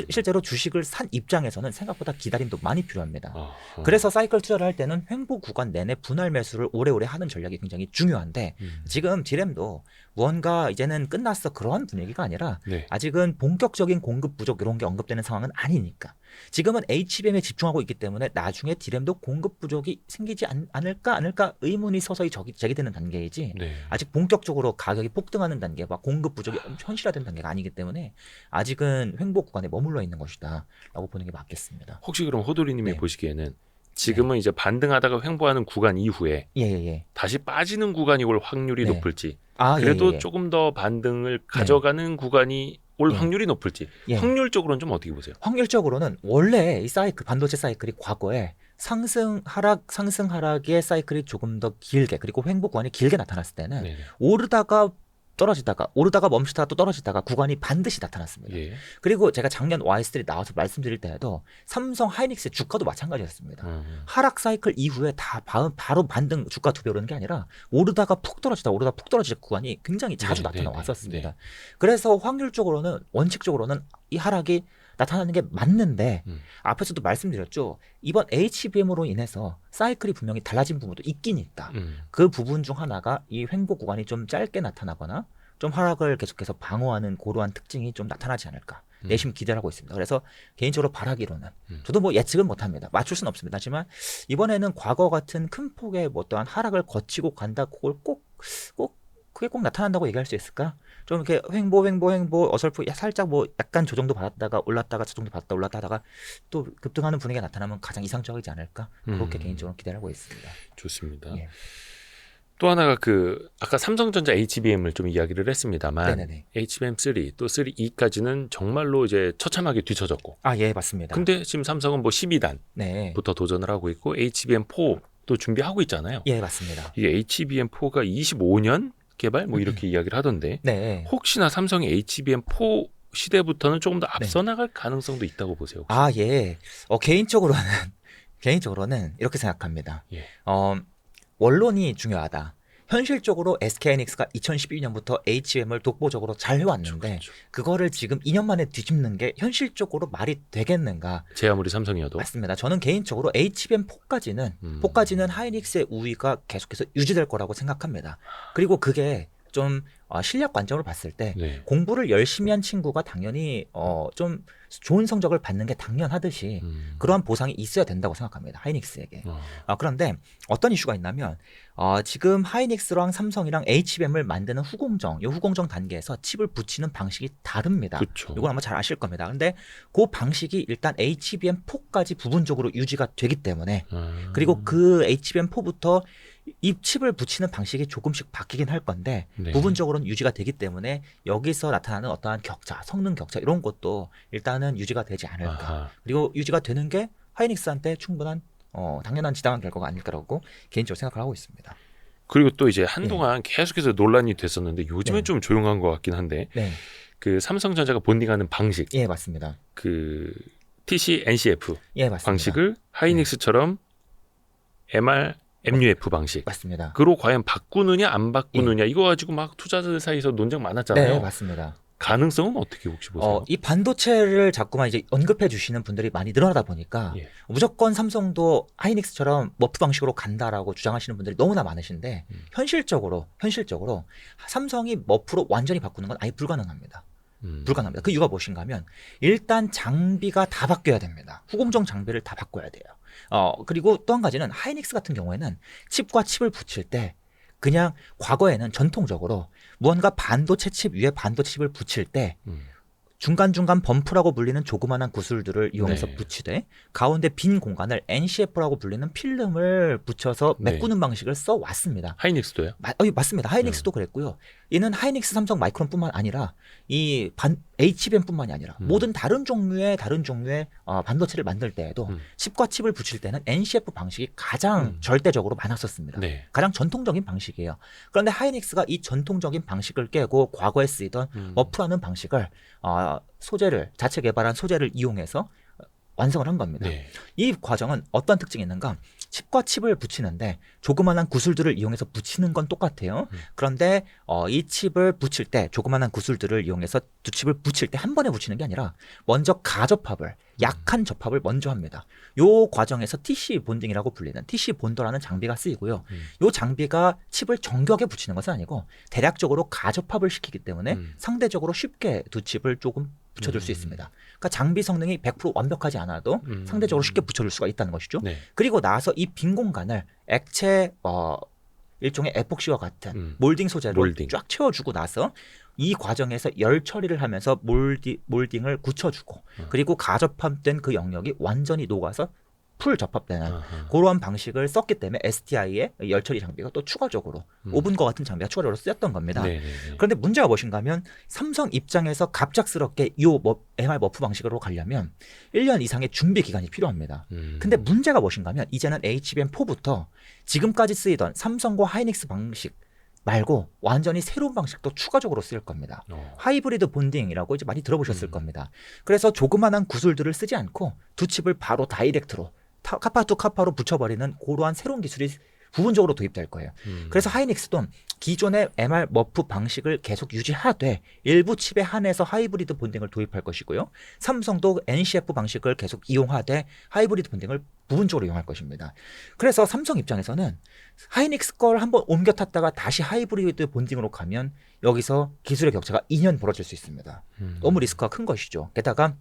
실제로 주식을 산 입장에서는 생각보다 기다림도 많이 필요합니다. 그래서 사이클 투자를 할 때는 횡보 구간 내내 분할 매수를 오래오래 하는 전략이 굉장히 중요한데 지금 D램도 무언가 이제는 끝났어 그러한 분위기가 아니라 아직은 본격적인 공급 부족 이런 게 언급되는 상황은 아니니까 지금은 HBM에 집중하고 있기 때문에 나중에 D램도 공급 부족이 생기지 않을까 의문이 서서히 제기되는 단계이지 아직 본격적으로 가격이 폭등하는 단계 막 공급 부족이 현실화된 단계가 아니기 때문에 아직은 횡보 구간에 머물러 있는 것이다 라고 보는 게 맞겠습니다. 혹시 그럼 호돌이님이 보시기에는 지금은 이제 반등하다가 횡보하는 구간 이후에 다시 빠지는 구간이 올 확률이 높을지 그래도 조금 더 반등을 가져가는 구간이 올 확률이 높을지 확률적으로는 좀 어떻게 보세요? 확률적으로는 원래 이 반도체 사이클이 과거에 상승 하락의 사이클이 조금 더 길게 그리고 횡보 구간이 길게 나타났을 때는 네네. 오르다가 멈추다가 또 떨어지다가 구간이 반드시 나타났습니다. 예. 그리고 제가 작년 Y3 나와서 말씀드릴 때에도 삼성 하이닉스 주가도 마찬가지였습니다. 하락 사이클 이후에 다 바로 반등 주가 2배 오르는 게 아니라 오르다가 푹 떨어지는 구간이 굉장히 자주 나타나 왔었습니다. 그래서 확률적으로는 원칙적으로는 이 하락이 나타나는 게 맞는데 앞에서도 말씀드렸죠. 이번 HBM으로 인해서 사이클이 분명히 달라진 부분도 있긴 있다. 그 부분 중 하나가 이 횡보 구간이 좀 짧게 나타나거나 좀 하락을 계속해서 방어하는 그러한 특징이 좀 나타나지 않을까. 내심 기대를 하고 있습니다. 그래서 개인적으로 바라기로는 저도 뭐 예측은 못합니다. 맞출 수는 없습니다. 하지만 이번에는 과거 같은 큰 폭의 뭐 어떠한 하락을 거치고 간다. 그걸 그게 꼭 나타난다고 얘기할 수 있을까? 좀 이렇게 횡보 어설프 살짝 뭐 약간 조정도 받았다가 올랐다가 조정도 받았다 올랐다 하다가 또 급등하는 분위기가 나타나면 가장 이상적이지 않을까? 그렇게 개인적으로 기대를 하고 있습니다. 좋습니다. 예. 또 하나가 아까 삼성전자 HBM을 좀 이야기를 했습니다만 네네네. HBM3 또 3E까지는 정말로 이제 처참하게 뒤처졌고. 예, 맞습니다. 근데 지금 삼성은 뭐 12단부터 네. 도전을 하고 있고 HBM4 또 준비하고 있잖아요. 예, 맞습니다. 이게 HBM4가 25년 개발 뭐 이렇게 이야기를 하던데 네. 혹시나 삼성이 HBM4 시대부터는 조금 더 앞서 나갈 가능성도 있다고 보세요? 혹시? 예. 개인적으로는 이렇게 생각합니다. 예. 원론이 중요하다. 현실적으로 SK하이닉스가 2012년부터 HBM을 독보적으로 잘 해왔는데 그렇죠. 그거를 지금 2년 만에 뒤집는 게 현실적으로 말이 되겠는가? 제 아무리 삼성이어도 맞습니다. 저는 개인적으로 HBM4까지는 하이닉스의 우위가 계속해서 유지될 거라고 생각합니다. 그리고 그게 좀 실력 관점으로 봤을 때 네. 공부를 열심히 한 친구가 당연히 좀 좋은 성적을 받는 게 당연하듯이 그러한 보상이 있어야 된다고 생각합니다. 하이닉스에게. 그런데 어떤 이슈가 있냐면 지금 하이닉스랑 삼성이랑 HBM을 만드는 이 후공정 단계에서 칩을 붙이는 방식이 다릅니다. 그쵸. 이건 아마 잘 아실 겁니다. 근데 그 방식이 일단 HBM4까지 부분적으로 유지가 되기 때문에 그리고 그 HBM4부터 이 칩을 붙이는 방식이 조금씩 바뀌긴 할 건데 네. 부분적으로는 유지가 되기 때문에 여기서 나타나는 어떠한 격차, 성능 격차 이런 것도 일단은 유지가 되지 않을까. 아하. 그리고 유지가 되는 게 하이닉스한테 충분한 당연한 지당한 결과가 아닐까라고 개인적으로 생각을 하고 있습니다. 그리고 또 이제 한동안 계속해서 논란이 됐었는데 요즘엔 네. 좀 조용한 것 같긴 한데 네, 그 삼성전자가 본딩하는 방식, 예 맞습니다. 그 TC NCF 예 맞습니다. 방식을 하이닉스처럼 MR MUF 방식. 맞습니다. 그로 과연 바꾸느냐 안 바꾸느냐 이거 가지고 막 투자자들 사이에서 논쟁 많았잖아요. 네 맞습니다. 가능성은 어떻게 혹시 보세요? 이 반도체를 자꾸만 이제 언급해 주시는 분들이 많이 늘어나다 보니까 예. 무조건 삼성도 하이닉스처럼 머프 방식으로 간다라고 주장하시는 분들이 너무나 많으신데 현실적으로 삼성이 머프로 완전히 바꾸는 건 아예 불가능합니다. 불가능합니다. 그 이유가 무엇인가 하면 일단 장비가 다 바뀌어야 됩니다. 후공정 장비를 다 바꿔야 돼요. 그리고 또 한 가지는 하이닉스 같은 경우에는 칩과 칩을 붙일 때 그냥 과거에는 전통적으로 무언가 반도체 칩 위에 반도체 칩을 붙일 때 중간중간 범프라고 불리는 조그마한 구슬들을 이용해서 네. 붙이되 가운데 빈 공간을 NCF라고 불리는 필름을 붙여서 네. 메꾸는 방식을 써왔습니다. 하이닉스도요? 맞습니다. 하이닉스도 그랬고요. 이는 하이닉스, 삼성, 마이크론뿐만 아니라 이 HBM뿐만이 아니라 모든 다른 종류의 반도체를 만들 때에도 칩과 칩을 붙일 때는 NCF 방식이 가장 절대적으로 많았었습니다. 네. 가장 전통적인 방식이에요. 그런데 하이닉스가 이 전통적인 방식을 깨고 과거에 쓰이던 머프라는 방식을 자체 개발한 소재를 이용해서 완성을 한 겁니다. 네. 이 과정은 어떤 특징이 있는가? 칩과 칩을 붙이는데 조그마한 구슬들을 이용해서 붙이는 건 똑같아요. 그런데 이 칩을 붙일 때 조그마한 구슬들을 이용해서 두 칩을 붙일 때 한 번에 붙이는 게 아니라 먼저 가접합을 약한 접합을 먼저 합니다. 요 과정에서 TC 본딩이라고 불리는 TC 본더라는 장비가 쓰이고요. 요 장비가 칩을 정교하게 붙이는 것은 아니고 대략적으로 가접합을 시키기 때문에 상대적으로 쉽게 두 칩을 조금 붙여줄 수 있습니다. 그러니까 장비 성능이 100% 완벽하지 않아도 상대적으로 쉽게 붙여줄 수가 있다는 것이죠. 네. 그리고 나서 이 빈 공간을 액체 일종의 에폭시와 같은 몰딩 소재로 몰딩. 쫙 채워주고 나서 이 과정에서 열 처리를 하면서 몰딩을 굳혀주고 그리고 가접합된 그 영역이 완전히 녹아서 풀 접합되는 그러한 방식을 썼기 때문에 STI의 열 처리 장비가 또 추가적으로 오븐과 같은 장비가 추가적으로 쓰였던 겁니다. 그런데 문제가 무엇인가 하면 삼성 입장에서 갑작스럽게 이 MR 머프 방식으로 가려면 1년 이상의 준비 기간이 필요합니다. 근데 문제가 무엇인가 하면 이제는 HBM4부터 지금까지 쓰이던 삼성과 하이닉스 방식 말고 완전히 새로운 방식도 추가적으로 쓰일 겁니다. 하이브리드 본딩이라고 이제 많이 들어보셨을 겁니다. 그래서 조그만한 구슬들을 쓰지 않고 두 칩을 바로 다이렉트로 카파 투 카파로 붙여버리는 그러한 새로운 기술이 부분적으로 도입될 거예요. 그래서 하이닉스도 기존의 MR 머프 방식을 계속 유지하되 일부 칩에 한해서 하이브리드 본딩을 도입할 것이고요. 삼성도 NCF 방식을 계속 이용하되 하이브리드 본딩을 부분적으로 이용할 것입니다. 그래서 삼성 입장에서는 하이닉스 걸 한번 옮겨 탔다가 다시 하이브리드 본딩으로 가면 여기서 기술의 격차가 2년 벌어질 수 있습니다. 너무 리스크가 큰 것이죠. 게다가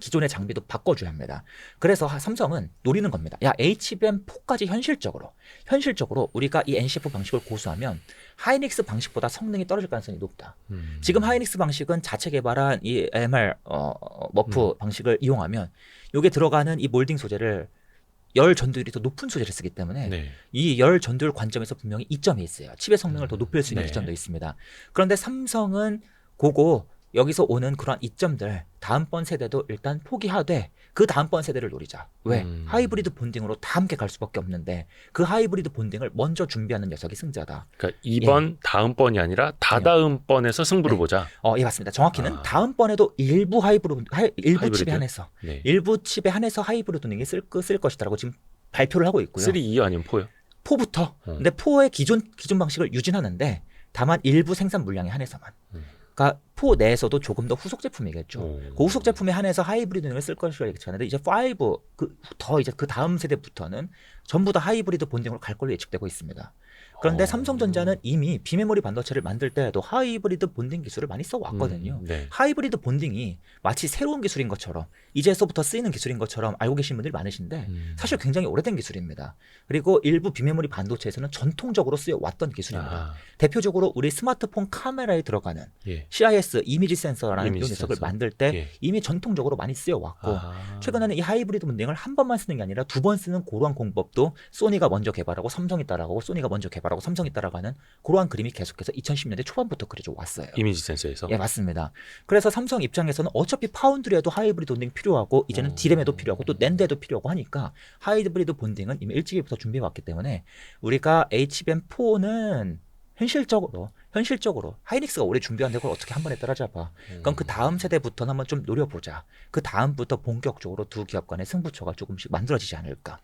기존의 장비도 바꿔줘야 합니다. 그래서 삼성은 노리는 겁니다. 야, HBM4까지 현실적으로 우리가 이 NCF 방식을 고수하면 하이닉스 방식보다 성능이 떨어질 가능성이 높다. 지금 하이닉스 방식은 자체 개발한 이 MR 머프 방식을 이용하면 여기에 들어가는 이 몰딩 소재를 열 전도율이 더 높은 소재를 쓰기 때문에 이 열 전도율 관점에서 분명히 이점이 있어요. 칩의 성능을 더 높일 수 있는 이점도 있습니다. 그런데 삼성은 여기서 오는 그런 이점들 다음번 세대도 일단 포기하되 그 다음번 세대를 노리자. 왜? 하이브리드 본딩으로 다 함께 갈 수밖에 없는데 그 하이브리드 본딩을 먼저 준비하는 녀석이 승자다. 그러니까 이번 다음번이 아니라 다다음번에서 승부를 보자. 예, 맞습니다. 정확히는 다음번에도 일부 칩에 한해서 일부 칩에 한해서 하이브리드 본딩이 쓸 것이다라고 지금 발표를 하고 있고요. 3E 아니면 4요? 4부터. 근데 4의 기존 방식을 유지하는데 다만 일부 생산 물량에 한해서만. 그러니까 4 내에서도 조금 더 후속 제품이겠죠. 그 후속 제품에 한해서 하이브리드를 쓸 것이라 예측하는데 이제 5 이제 그 다음 세대부터는 전부 다 하이브리드 본딩으로 갈 걸로 예측되고 있습니다. 그런데 삼성전자는 이미 비메모리 반도체를 만들 때에도 하이브리드 본딩 기술을 많이 써왔거든요. 하이브리드 본딩이 마치 새로운 기술인 것처럼 이제서부터 쓰이는 기술인 것처럼 알고 계신 분들이 많으신데 사실 굉장히 오래된 기술입니다. 그리고 일부 비메모리 반도체에서는 전통적으로 쓰여왔던 기술입니다. 대표적으로 우리 스마트폰 카메라에 들어가는 CIS 이미지 센서라는 이 녀석을 만들 때 이미 전통적으로 많이 쓰여왔고 최근에는 이 하이브리드 본딩을 한 번만 쓰는 게 아니라 두 번 쓰는 그러한 공법도 소니가 먼저 개발하고 삼성이 따라가고 소니가 먼저 개발하고 삼성이 따라가는 그러한 그림이 계속해서 2010년대 초반부터 그려져 왔어요. 이미지 센서에서? 예, 맞습니다. 그래서 삼성 입장에서는 어차피 파운드리에도 하이브리드 본딩 필요하고 이제는 디램에도 필요하고 또 낸드에도 필요하고 하니까 하이브리드 본딩은 이미 일찍부터 준비해 왔기 때문에 우리가 HBM4는 현실적으로 하이닉스가 오래 준비한 걸 어떻게 한 번에 따라잡아. 그럼 그 다음 세대부터는 한번 좀 노려보자. 그 다음부터 본격적으로 두 기업 간의 승부처가 조금씩 만들어지지 않을까.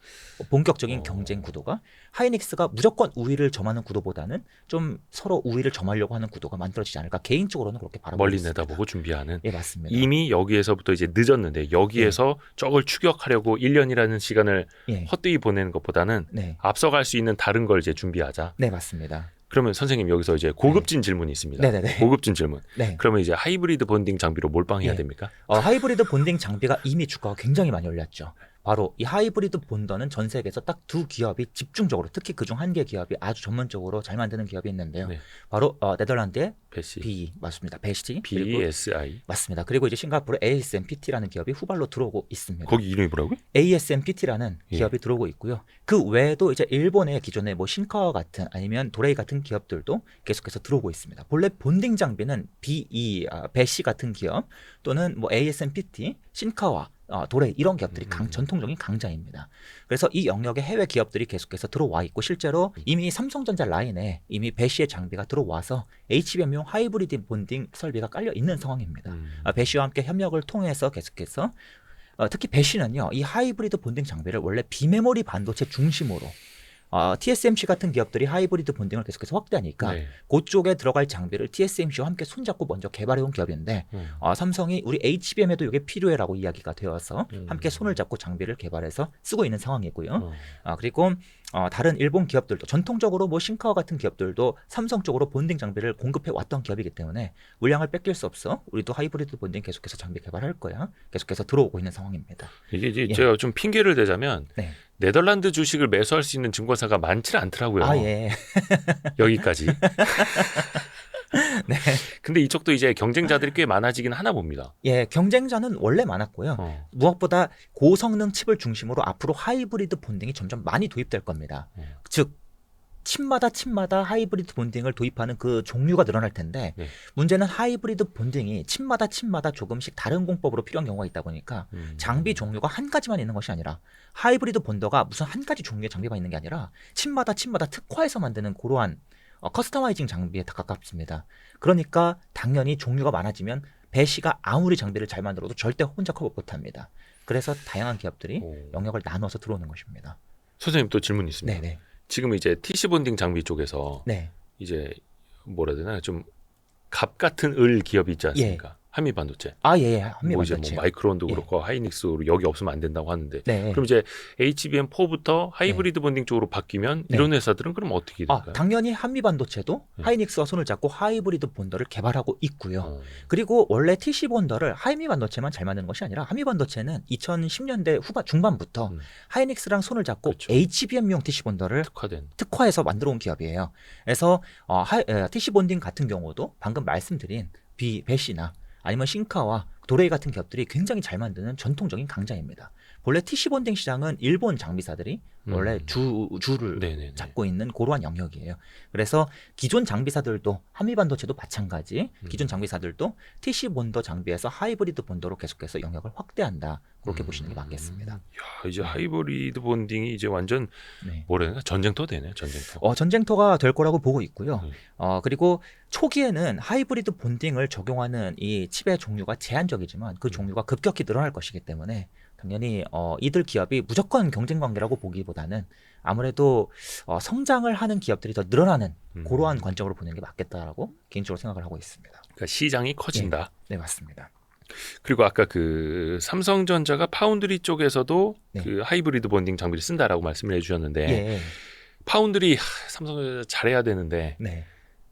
본격적인 경쟁 구도가 하이닉스가 무조건 우위를 점하는 구도보다는 좀 서로 우위를 점하려고 하는 구도가 만들어지지 않을까. 개인적으로는 그렇게 바라보고 멀리 있습니다. 내다보고 준비하는. 예, 맞습니다. 이미 여기에서부터 이제 늦었는데 여기에서 저걸 추격하려고 1년이라는 시간을 헛되이 보내는 것보다는 앞서갈 수 있는 다른 걸 이제 준비하자. 네, 맞습니다. 그러면 선생님 여기서 이제 고급진 질문이 있습니다. 네네네. 고급진 질문. 그러면 이제 하이브리드 본딩 장비로 몰빵해야 됩니까? 하이브리드 본딩 장비가 이미 주가가 굉장히 많이 올랐죠. 바로 이 하이브리드 본더는 전 세계에서 딱 두 기업이 집중적으로 특히 그중 한 개 기업이 아주 전문적으로 잘 만드는 기업이 있는데요. 바로 네덜란드의 BE 맞습니다. BSI 맞습니다. 그리고 이제 싱가포르의 ASMPT라는 기업이 후발로 들어오고 있습니다. 거기 이름이 뭐라고요? ASMPT라는 기업이 들어오고 있고요. 그 외에도 이제 일본의 기존의 뭐 신카와 같은 아니면 도레이 같은 기업들도 계속해서 들어오고 있습니다. 본래 본딩 장비는 배시 같은 기업 또는 뭐 ASMPT, 신카와 도레이 이런 기업들이 전통적인 강자입니다. 그래서 이 영역에 해외 기업들이 계속해서 들어와 있고 실제로 이미 삼성전자 라인에 이미 배시의 장비가 들어와서 HBM용 하이브리드 본딩 설비가 깔려 있는 상황입니다. 배시와 함께 협력을 통해서 계속해서 특히 배시는요 이 하이브리드 본딩 장비를 원래 비메모리 반도체 중심으로 TSMC 같은 기업들이 하이브리드 본딩을 계속해서 확대하니까 그쪽에 들어갈 장비를 TSMC와 함께 손잡고 먼저 개발해온 기업인데 삼성이 우리 HBM에도 이게 필요해라고 이야기가 되어서 함께 손을 잡고 장비를 개발해서 쓰고 있는 상황이고요. 그리고 다른 일본 기업들도 전통적으로 뭐 싱카와 같은 기업들도 삼성 쪽으로 본딩 장비를 공급해 왔던 기업이기 때문에 물량을 뺏길 수 없어. 우리도 하이브리드 본딩 계속해서 장비 개발할 거야. 계속해서 들어오고 있는 상황입니다. 이제 제가 좀 핑계를 대자면 네덜란드 주식을 매수할 수 있는 증권사가 많지는 않더라고요. 여기까지. 네. 근데 이쪽도 이제 경쟁자들이 꽤 많아지긴 하나 봅니다. 예, 경쟁자는 원래 많았고요. 무엇보다 고성능 칩을 중심으로 앞으로 하이브리드 본딩이 점점 많이 도입될 겁니다. 즉 칩마다 하이브리드 본딩을 도입하는 그 종류가 늘어날 텐데 네. 문제는 하이브리드 본딩이 칩마다 조금씩 다른 공법으로 필요한 경우가 있다 보니까 장비 종류가 한 가지만 있는 것이 아니라 하이브리드 본더가 무슨 한 가지 종류의 장비가 있는 게 아니라 칩마다 특화해서 만드는 그러한 커스터마이징 장비에 다 가깝습니다. 그러니까 당연히 종류가 많아지면 배시가 아무리 장비를 잘 만들어도 절대 혼자 커버 못합니다. 그래서 다양한 기업들이 영역을 나눠서 들어오는 것입니다. 선생님 또 질문이 있습니다. 네네. 지금 이제 TC 본딩 장비 쪽에서 네. 이제 뭐라 해야 되나 좀 갑 같은 을 기업이 있지 않습니까? 한미반도체. 예. 한미반도체. 뭐 이제 뭐 마이크론도 그렇고 하이닉스로 여기 없으면 안 된다고 하는데. 네. 그럼 이제 HBM4부터 하이브리드 본딩 쪽으로 바뀌면 이런 회사들은 그럼 어떻게 될까요? 당연히 한미반도체도 하이닉스와 손을 잡고 하이브리드 본더를 개발하고 있고요. 그리고 원래 TC 본더를 한미반도체만 잘 만드는 것이 아니라 한미반도체는 2010년대 중반부터 하이닉스랑 손을 잡고 그렇죠. HBM용 TC 본더를 특화해서 만들어 온 기업이에요. 그래서 TC 본딩 같은 경우도 방금 말씀드린 배시나 아니면 싱카와 도레이 같은 기업들이 굉장히 잘 만드는 전통적인 강자입니다. 본래 TC 본딩 시장은 일본 장비사들이 원래 주를 네네네. 잡고 있는 그러한 영역이에요. 그래서 기존 장비사들도 한미반도체도 마찬가지 기존 장비사들도 TC 본더 장비에서 하이브리드 본더로 계속해서 영역을 확대한다. 그렇게 보시는 게 맞겠습니다. 야, 이제 하이브리드 본딩이 이제 완전 뭐라 해야 되나 전쟁터 되네요. 전쟁터. 전쟁터가 될 거라고 보고 있고요. 그리고 초기에는 하이브리드 본딩을 적용하는 이 칩의 종류가 제한적이지만 그 종류가 급격히 늘어날 것이기 때문에 당연히 이들 기업이 무조건 경쟁 관계라고 보기보다는 아무래도 성장을 하는 기업들이 더 늘어나는 그러한 관점으로 보는 게 맞겠다라고 개인적으로 생각을 하고 있습니다. 그러니까 시장이 커진다. 네, 맞습니다. 그리고 아까 그 삼성전자가 파운드리 쪽에서도 그 하이브리드 본딩 장비를 쓴다라고 말씀을 해주셨는데 파운드리 삼성전자 잘해야 되는데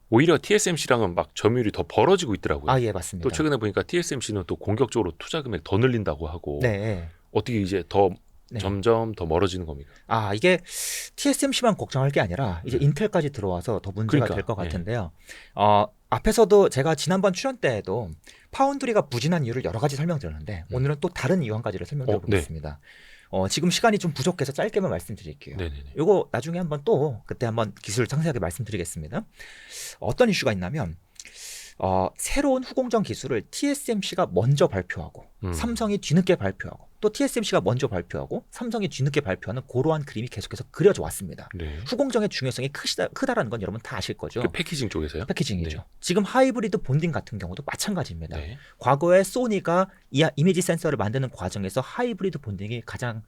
오히려 TSMC랑은 막 점유율이 더 벌어지고 있더라고요. 예, 맞습니다. 또 최근에 보니까 TSMC는 또 공격적으로 투자 금액 더 늘린다고 하고 어떻게 이제 더 점점 더 멀어지는 겁니까? 이게 TSMC만 걱정할 게 아니라 이제 인텔까지 들어와서 더 문제가 될 것 같은데요. 앞에서도 제가 지난번 출연 때에도 파운드리가 부진한 이유를 여러 가지 설명드렸는데 오늘은 또 다른 이유 한 가지를 설명드려보겠습니다. 지금 시간이 좀 부족해서 짧게만 말씀드릴게요. 이거 나중에 그때 한번 기술 상세하게 말씀드리겠습니다. 어떤 이슈가 있냐면 새로운 후공정 기술을 TSMC가 먼저 발표하고 삼성이 뒤늦게 발표하고 또 TSMC가 먼저 발표하고 삼성이 뒤늦게 발표하는 그러한 그림이 계속해서 그려져 왔습니다. 후공정의 중요성이 크다라는 건 여러분 다 아실 거죠. 그 패키징 쪽에서요? 패키징이죠. 지금 하이브리드 본딩 같은 경우도 마찬가지입니다. 과거에 소니가 이미지 센서를 만드는 과정에서 하이브리드 본딩이 가장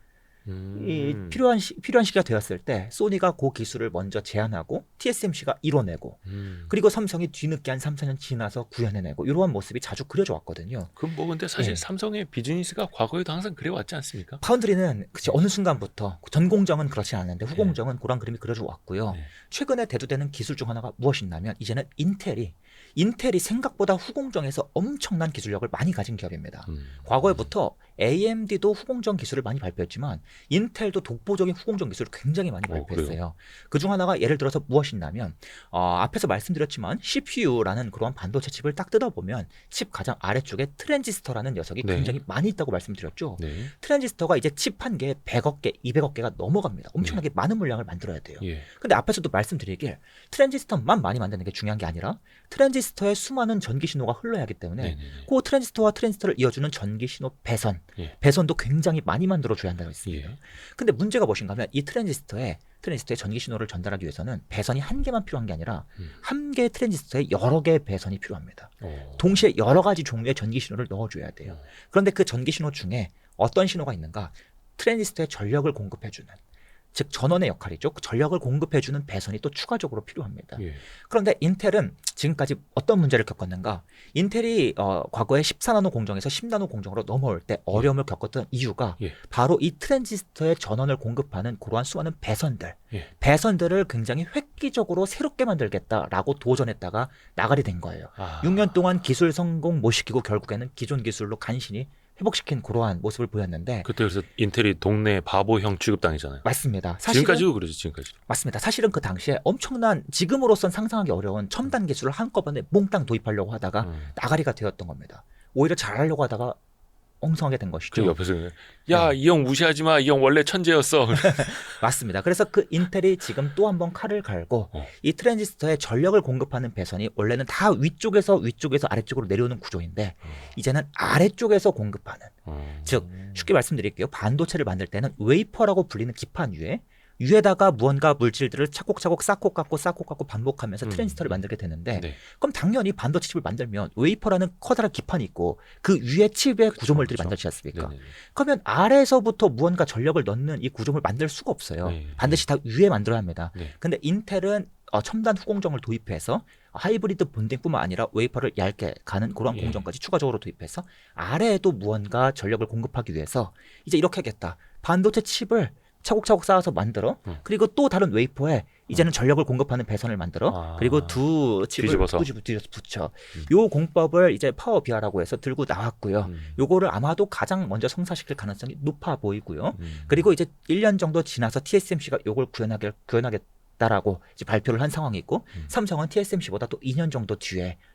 필요한 시기가 되었을 때 소니가 그 기술을 먼저 제안하고 TSMC가 이뤄내고 그리고 삼성이 뒤늦게 한 3, 4년 지나서 구현해내고 이러한 모습이 자주 그려져 왔거든요. 그럼 뭐 근데 사실 삼성의 비즈니스가 과거에도 항상 그래왔지 않습니까? 파운드리는 어느 순간부터 전 공정은 그렇지 않은데 후공정은 그런 그림이 그려져 왔고요. 최근에 대두되는 기술 중 하나가 무엇이냐면 이제는 인텔이 생각보다 후공정에서 엄청난 기술력을 많이 가진 기업입니다. 과거에부터 AMD도 후공정 기술을 많이 발표했지만 인텔도 독보적인 후공정 기술을 굉장히 많이 발표했어요. 그중 하나가 예를 들어서 무엇이냐면 앞에서 말씀드렸지만 CPU라는 그런 반도체 칩을 딱 뜯어보면 칩 가장 아래쪽에 트랜지스터라는 녀석이 굉장히 많이 있다고 말씀드렸죠. 트랜지스터가 이제 칩 한 개에 100억 개, 200억 개가 넘어갑니다. 엄청나게 많은 물량을 만들어야 돼요. 근데 앞에서도 말씀드리길 트랜지스터만 많이 만드는 게 중요한 게 아니라 트랜지스터에 수많은 전기 신호가 흘러야 하기 때문에 그 트랜지스터와 트랜지스터를 이어주는 전기 신호 배선도 굉장히 많이 만들어줘야 한다고 했습니다. 근데 문제가 무엇인가 하면 이 트랜지스터에 전기 신호를 전달하기 위해서는 배선이 한 개만 필요한 게 아니라 한 개의 트랜지스터에 여러 개의 배선이 필요합니다. 동시에 여러 가지 종류의 전기 신호를 넣어줘야 돼요. 그런데 그 전기 신호 중에 어떤 신호가 있는가? 트랜지스터에 전력을 공급해주는 즉 전원의 역할이죠. 그 전력을 공급해주는 배선이 또 추가적으로 필요합니다. 그런데 인텔은 지금까지 어떤 문제를 겪었는가? 인텔이 과거에 14나노 공정에서 10나노 공정으로 넘어올 때 어려움을 겪었던 이유가 바로 이 트랜지스터에 전원을 공급하는 그러한 수많은 배선들을 굉장히 획기적으로 새롭게 만들겠다라고 도전했다가 나가리 된 거예요. 6년 동안 기술 성공 못 시키고 결국에는 기존 기술로 간신히 회복시킨 그러한 모습을 보였는데 그때 그래서 인텔이 동네 바보형 취급당이잖아요. 맞습니다. 지금까지도 그러죠. 지금까지. 맞습니다. 사실은 그 당시에 엄청난 지금으로선 상상하기 어려운 첨단 기술을 한꺼번에 몽땅 도입하려고 하다가 나가리가 되었던 겁니다. 오히려 잘하려고 하다가 엉성하게 된 것이죠. 그 옆에서 야, 이 형 무시하지 마. 이 형 원래 천재였어. 맞습니다. 그래서 그 인텔이 지금 또 한 번 칼을 갈고 이 트랜지스터에 전력을 공급하는 배선이 원래는 다 위쪽에서 아래쪽으로 내려오는 구조인데 이제는 아래쪽에서 공급하는 즉 쉽게 말씀드릴게요. 반도체를 만들 때는 웨이퍼라고 불리는 기판 위에다가 무언가 물질들을 차곡차곡 쌓고 깎고 반복하면서 트랜지스터를 만들게 되는데 네. 그럼 당연히 반도체 칩을 만들면 웨이퍼라는 커다란 기판이 있고 그 위에 칩의 구조물들이 만들지 않습니까? 네네. 그러면 아래에서부터 무언가 전력을 넣는 이 구조물 만들 수가 없어요. 네. 반드시 다 위에 만들어야 합니다. 네. 근데 인텔은 첨단 후공정을 도입해서 하이브리드 본딩뿐만 아니라 웨이퍼를 얇게 가는 그런 공정까지 추가적으로 도입해서 아래에도 무언가 전력을 공급하기 위해서 이제 이렇게 하겠다. 반도체 칩을 차곡차곡 쌓아서 만들어 그리고 또 다른 웨이퍼에 이제는 전력을 공급하는 배선을 만들어 그리고 두 칩을 뒤집어서 붙여 요 공법을 이제 파워 비아라고 해서 들고 나왔고요. 요거를 아마도 가장 먼저 성사시킬 가능성이 높아 보이고요. 그리고 이제 1년 정도 지나서 TSMC가 요걸 구현하겠다라고 이제 발표를 한 상황이 있고 삼성은 TSMC보다 또 2년 정도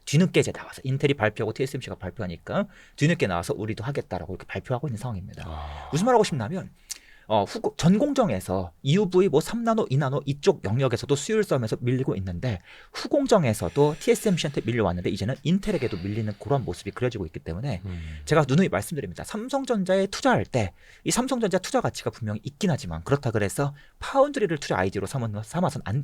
뒤늦게 이제 나와서 인텔이 발표하고 TSMC가 발표하니까 뒤늦게 나와서 우리도 하겠다라고 이렇게 발표하고 있는 상황입니다. 무슨 말하고 싶냐면 전공정에서 EUV 3나노, 2나노 이쪽 영역에서도 수율 싸움에서 밀리고 있는데 후공정에서도 TSMC한테 밀려왔는데 이제는 인텔에게도 밀리는 그런 모습이 그려지고 있기 때문에 제가 누누이 말씀드립니다. 삼성전자에 투자할 때 이 삼성전자 투자 가치가 분명히 있긴 하지만 그렇다 그래서 파운드리를 투자 아이디어로 삼아서는 안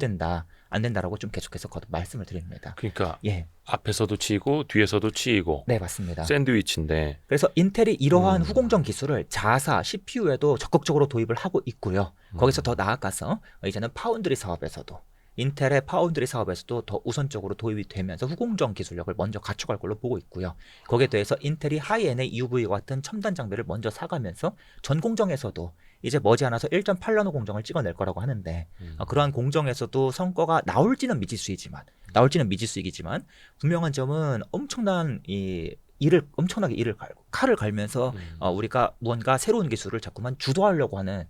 된다라고 좀 계속해서 말씀을 드립니다. 그러니까 앞에서도 치이고 뒤에서도 치이고 네, 맞습니다. 샌드위치인데 그래서 인텔이 이러한 후공정 기술을 자사 CPU에도 적극적으로 도입을 하고 있고요. 거기서 더 나아가서 이제는 파운드리 사업에서도 인텔의 파운드리 사업에서도 더 우선적으로 도입이 되면서 후공정 기술력을 먼저 갖춰갈 걸로 보고 있고요. 거기에 대해서 인텔이 하이엔의 EUV와 같은 첨단 장비를 먼저 사가면서 전 공정에서도 이제 머지않아서 1.8나노 공정을 찍어낼 거라고 하는데 그러한 공정에서도 성과가 나올지는 미지수이지만 분명한 점은 엄청나게 일을 갈고 칼을 갈면서 우리가 무언가 새로운 기술을 자꾸만 주도하려고 하는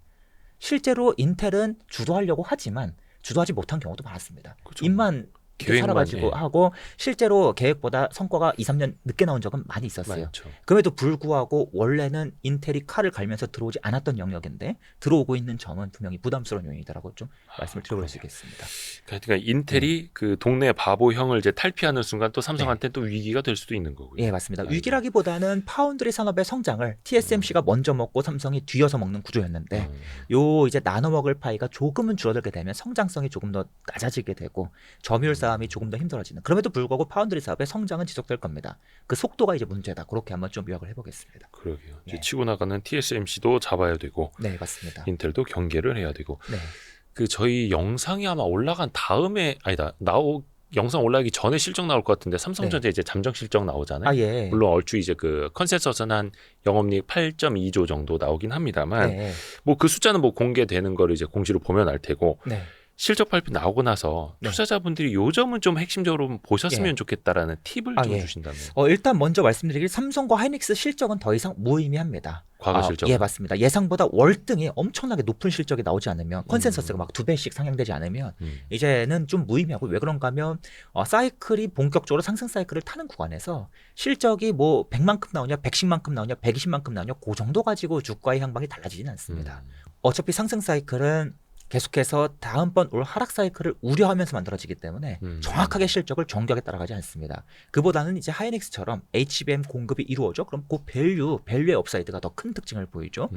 실제로 인텔은 주도하려고 하지만 주도하지 못한 경우도 많았습니다. 그렇죠. 입만 살아가지고 하고 실제로 계획보다 성과가 2, 3년 늦게 나온 적은 많이 있었어요. 많죠. 그럼에도 불구하고 원래는 인텔이 칼을 갈면서 들어오지 않았던 영역인데 들어오고 있는 점은 분명히 부담스러운 요인이다라고 좀 말씀을 드려볼 수 있겠습니다. 그러니까 인텔이 그 동네 바보형을 이제 탈피하는 순간 또 삼성한테 또 위기가 될 수도 있는 거고요. 예, 맞습니다. 위기라기보다는 파운드리 산업의 성장을 TSMC가 먼저 먹고 삼성이 뒤어서 먹는 구조였는데 요 이제 나눠 먹을 파이가 조금은 줄어들게 되면 성장성이 조금 더 낮아지게 되고 점유율 싸움이 조금 더 힘들어지는. 그럼에도 불구하고 파운드리 사업의 성장은 지속될 겁니다. 그 속도가 이제 문제다. 그렇게 한번 좀 요약을 해보겠습니다. 그러게요. 이제 치고 나가는 TSMC도 잡아야 되고, 네, 맞습니다. 인텔도 경계를 해야 되고. 네. 그 저희 영상이 아마 올라간 다음에 영상 올라가기 전에 실적 나올 것 같은데 삼성전자 이제 잠정 실적 나오잖아요. 예. 물론 얼추 이제 그 컨센서스는 한 영업이익 8.2조 정도 나오긴 합니다만, 뭐 그 숫자는 뭐 공개되는 거를 이제 공시로 보면 알 테고. 실적 발표 나오고 나서 투자자분들이 요 점은 좀 핵심적으로 보셨으면 좋겠다라는 팁을 좀 주신다면. 일단 먼저 말씀드리길 삼성과 하이닉스 실적은 더 이상 무의미합니다. 과거 실적. 예, 맞습니다. 예상보다 월등히 엄청나게 높은 실적이 나오지 않으면 컨센서스가 막 2배씩 상향되지 않으면 이제는 좀 무의미하고 왜 그런가 하면 사이클이 본격적으로 상승 사이클을 타는 구간에서 실적이 뭐 100만큼 나오냐 110만큼 나오냐 120만큼 나오냐 그 정도 가지고 주가의 향방이 달라지지는 않습니다. 어차피 상승 사이클은 계속해서 다음번 올 하락 사이클을 우려하면서 만들어지기 때문에 정확하게 실적을 정교하게 따라가지 않습니다. 그보다는 이제 하이닉스처럼 HBM 공급이 이루어져 그럼 그 밸류의 업사이드가 더 큰 특징을 보이죠.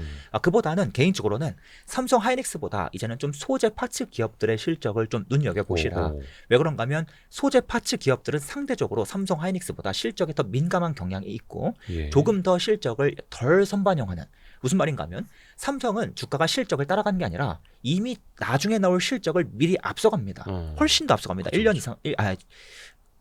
그보다는 개인적으로는 삼성 하이닉스보다 이제는 좀 소재 파츠 기업들의 실적을 좀 눈여겨보시라. 왜 그런가 하면 소재 파츠 기업들은 상대적으로 삼성 하이닉스보다 실적에 더 민감한 경향이 있고 조금 더 실적을 덜 선반영하는. 무슨 말인가 하면 삼성은 주가가 실적을 따라가는 게 아니라 이미 나중에 나올 실적을 미리 앞서갑니다. 훨씬 더 앞서갑니다. 1년 이상,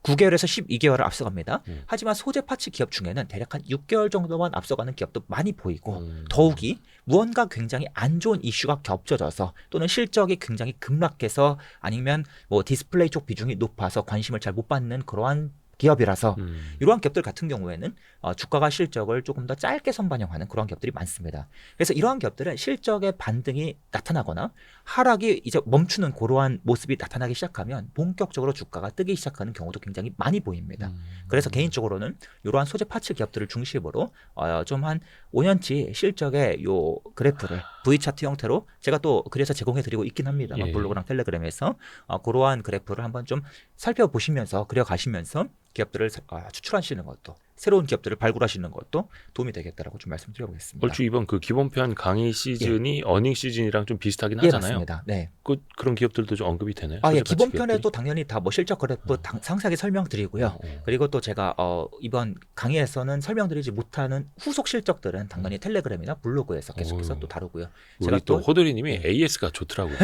9개월에서 12개월을 앞서갑니다. 하지만 소재 파츠 기업 중에는 대략 한 6개월 정도만 앞서가는 기업도 많이 보이고 더욱이 무언가 굉장히 안 좋은 이슈가 겹쳐져서 또는 실적이 굉장히 급락해서 아니면 뭐 디스플레이 쪽 비중이 높아서 관심을 잘 못 받는 그러한 기업이라서 이러한 기업들 같은 경우에는 주가가 실적을 조금 더 짧게 선반영하는 그런 기업들이 많습니다. 그래서 이러한 기업들은 실적의 반등이 나타나거나 하락이 이제 멈추는 그러한 모습이 나타나기 시작하면 본격적으로 주가가 뜨기 시작하는 경우도 굉장히 많이 보입니다. 그래서 개인적으로는 이러한 소재 파츠 기업들을 중심으로 좀 한 5년치 실적의 요 그래프를 V 차트 형태로 제가 또 그래서 제공해 드리고 있긴 합니다만 블로그랑 텔레그램에서 그러한 그래프를 한번 좀 살펴보시면서 그려가시면서 기업들을 추출하시는 것도 새로운 기업들을 발굴하시는 것도 도움이 되겠다라고 좀 말씀드려보겠습니다. 얼추 이번 그 기본편 강의 시즌이 어닝 시즌이랑 좀 비슷하긴 하잖아요. 맞습니다. 네. 그런 기업들도 좀 언급이 되나요? 예, 기본편에도 당연히 다 뭐 실적 그래프 상세하게 설명드리고요. 그리고 또 제가 이번 강의에서는 설명드리지 못하는 후속 실적들은 당연히 텔레그램이나 블로그에서 계속해서 또 다루고요. 제가 또 호돌이님이 AS가 좋더라고요.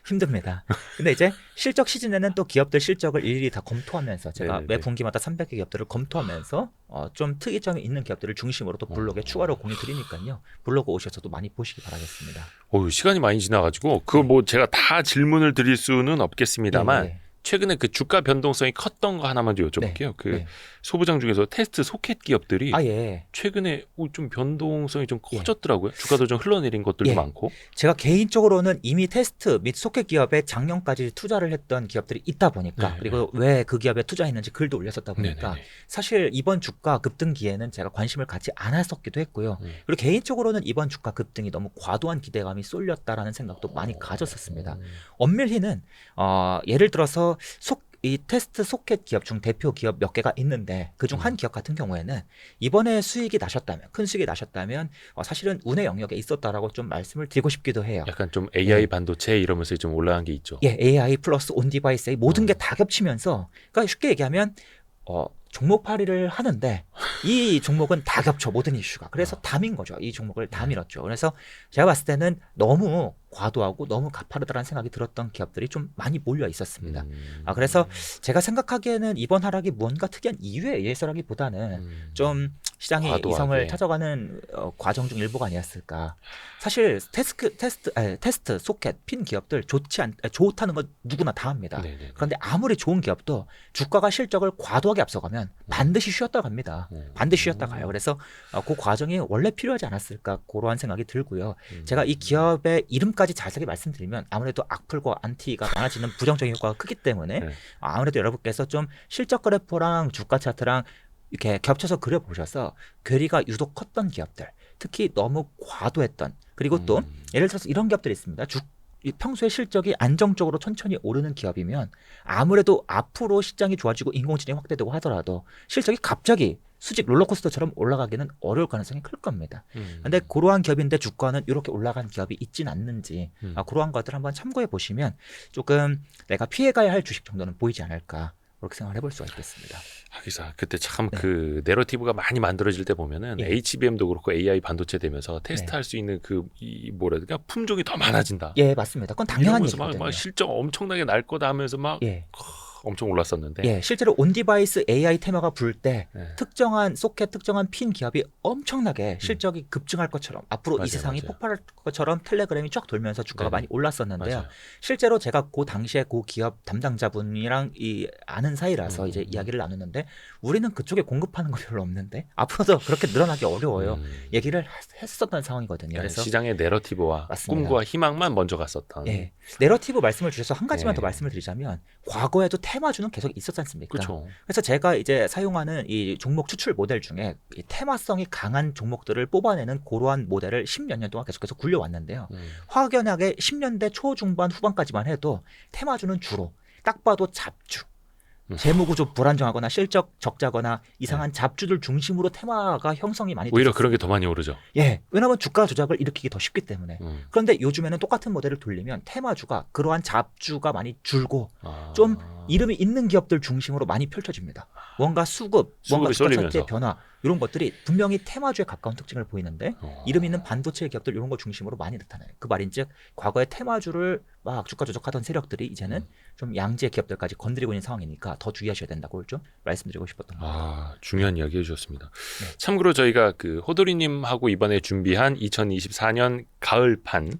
힘듭니다. 근데 이제 실적 시즌에는 또 기업들 실적을 일일이 다 검토하면서 제가 매 분기마다 300개 기업들을 검토하면서 좀 특이점이 있는 기업들을 중심으로 또 블로그에 추가로 공유 드리니까요. 블로그 오셔서도 많이 보시기 바라겠습니다. 시간이 많이 지나가지고 그거 뭐 제가 다 질문을 드릴 수는 없겠습니다만 최근에 그 주가 변동성이 컸던 거 하나만 좀 여쭤볼게요. 소부장 중에서 테스트 소켓 기업들이 최근에 좀 변동성이 좀 커졌더라고요. 주가도 좀 흘러내린 것들도 많고. 제가 개인적으로는 이미 테스트 및 소켓 기업에 작년까지 투자를 했던 기업들이 있다 보니까 그리고 왜 그 기업에 투자했는지 글도 올렸었다 보니까 사실 이번 주가 급등기에는 제가 관심을 갖지 않았었기도 했고요. 그리고 개인적으로는 이번 주가 급등이 너무 과도한 기대감이 쏠렸다라는 생각도 많이 가졌었습니다. 엄밀히는 예를 들어서 이 테스트 소켓 기업 중 대표 기업 몇 개가 있는데 그중 한 기업 같은 경우에는 이번에 수익이 나셨다면 큰 수익이 나셨다면 사실은 운의 영역에 있었다라고 좀 말씀을 드리고 싶기도 해요. 약간 좀 AI 반도체 이러면서 좀 올라간 게 있죠. AI 플러스 온 디바이스 모든 게 다 겹치면서 그러니까 쉽게 얘기하면 종목 팔이를 하는데 이 종목은 다 겹쳐 모든 이슈가. 그래서 다 민 거죠. 이 종목을 다 밀었죠. 그래서 제가 봤을 때는 너무 과도하고 너무 가파르다라는 생각이 들었던 기업들이 좀 많이 몰려 있었습니다. 그래서 제가 생각하기에는 이번 하락이 무언가 특이한 이유에 의해서라기보다는 좀 시장이 과도하게. 이성을 찾아가는 과정 중 일부가 아니었을까. 사실 테스트 소켓 핀 기업들 좋다는 건 누구나 다 합니다. 그런데 아무리 좋은 기업도 주가가 실적을 과도하게 앞서가면 반드시 쉬었다 갑니다. 반드시 쉬었다 가요. 그래서 그 과정이 원래 필요하지 않았을까 그러한 생각이 들고요. 제가 이 기업의 이름까지 자세하게 말씀드리면 아무래도 악플과 안티가 많아지는 부정적인 효과가 크기 때문에 아무래도 여러분께서 좀 실적 그래프랑 주가 차트랑 이렇게 겹쳐서 그려보셔서 괴리가 유독 컸던 기업들, 특히 너무 과도했던, 그리고 또 예를 들어서 이런 기업들이 있습니다. 평소에 실적이 안정적으로 천천히 오르는 기업이면 아무래도 앞으로 시장이 좋아지고 인공지능이 확대되고 하더라도 실적이 갑자기 수직 롤러코스터처럼 올라가기는 어려울 가능성이 클 겁니다. 근데 그러한 기업인데 주가는 이렇게 올라간 기업이 있진 않는지 그러한 것들 한번 참고해 보시면 조금 내가 피해가야 할 주식 정도는 보이지 않을까 그렇게 생각을 해볼 수가 있겠습니다. 하기사 그때 참 그 내러티브가 많이 만들어질 때 보면은 HBM도 그렇고 AI 반도체 되면서 테스트할 수 있는 뭐라 그럴까 품종이 더 많아진다. 맞습니다. 그건 당연한 얘기거든요. 막 실적 엄청나게 날 거다 하면서 막 엄청 올랐었는데. 실제로 온디바이스 AI 테마가 불 때 특정한 소켓, 특정한 핀 기업이 엄청나게 실적이 급증할 것처럼 앞으로 이 세상이 폭발할 것처럼 텔레그램이 쫙 돌면서 주가가 많이 올랐었는데요. 실제로 제가 그 당시에 그 기업 담당자분이랑 아는 사이라서 이제 이야기를 나눴는데 우리는 그쪽에 공급하는 거 별로 없는데 앞으로도 그렇게 늘어나기 어려워요. 얘기를 했었던 상황이거든요. 그래서 시장의 내러티브와 꿈과 희망만 먼저 갔었던. 내러티브 말씀을 주셔서 한 가지만 더 말씀을 드리자면 과거에도 테마주는 계속 있었지 않습니까? 그래서 제가 이제 사용하는 이 종목 추출 모델 중에 이 테마성이 강한 종목들을 뽑아내는 그러한 모델을 10몇 년 동안 계속해서 굴려왔는데요. 확연하게 10년대 초중반 후반까지만 해도 테마주는 주로 딱 봐도 잡주, 재무구조 불안정하거나 실적 적자거나 이상한 잡주들 중심으로 테마가 형성이 많이 오히려 그런 게 더 많이 오르죠. 왜냐하면 주가 조작을 일으키기 더 쉽기 때문에. 그런데 요즘에는 똑같은 모델을 돌리면 테마주가 그러한 잡주가 많이 줄고 좀 이름이 있는 기업들 중심으로 많이 펼쳐집니다. 뭔가 수급이 주가 차트의 변화, 이런 것들이 분명히 테마주에 가까운 특징을 보이는데 이름 있는 반도체 기업들 이런 거 중심으로 많이 나타나요. 그 말인즉 과거에 테마주를 막 주가 조작하던 세력들이 이제는 좀 양지의 기업들까지 건드리고 있는 상황이니까 더 주의하셔야 된다고 좀 말씀드리고 싶었던 겁니다. 중요한 이야기 해주셨습니다. 네. 참고로 저희가 그 호돌이님하고 이번에 준비한 2024년 가을판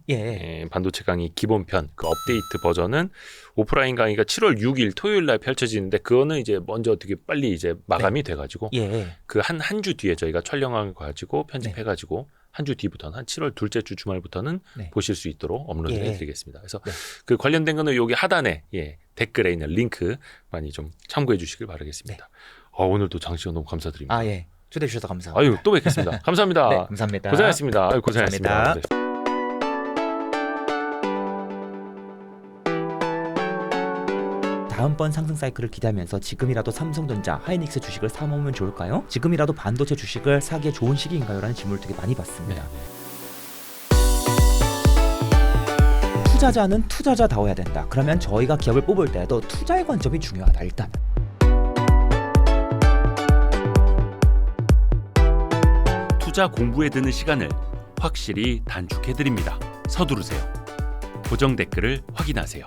반도체 강의 기본편 그 업데이트 버전은 오프라인 강의가 7월 6일 토요일 날 펼쳐지는데 그거는 이제 먼저 되게 빨리 이제 마감이 돼가지고 그 한 주 뒤에 저희가 촬영한 거 가지고 편집해가지고 한 주 뒤부터는 한 7월 둘째 주 주말부터는 보실 수 있도록 업로드 해드리겠습니다. 그래서 그 관련된 거는 여기 하단에 댓글에 있는 링크 많이 좀 참고해 주시길 바라겠습니다. 오늘도 장시간 너무 감사드립니다. 초대해 주셔서 감사합니다. 또 뵙겠습니다. 감사합니다. 네, 감사합니다. 고생하셨습니다. 고생하셨습니다. 감사합니다. 네. 다음번 상승 사이클을 기대하면서 지금이라도 삼성전자, 하이닉스 주식을 사모으면 좋을까요? 지금이라도 반도체 주식을 사기에 좋은 시기인가요? 라는 질문을 되게 많이 받습니다. 투자자는 투자자다워야 된다. 그러면 저희가 기업을 뽑을 때도 투자의 관점이 중요하다. 일단 투자 공부에 드는 시간을 확실히 단축해드립니다. 서두르세요. 고정 댓글을 확인하세요.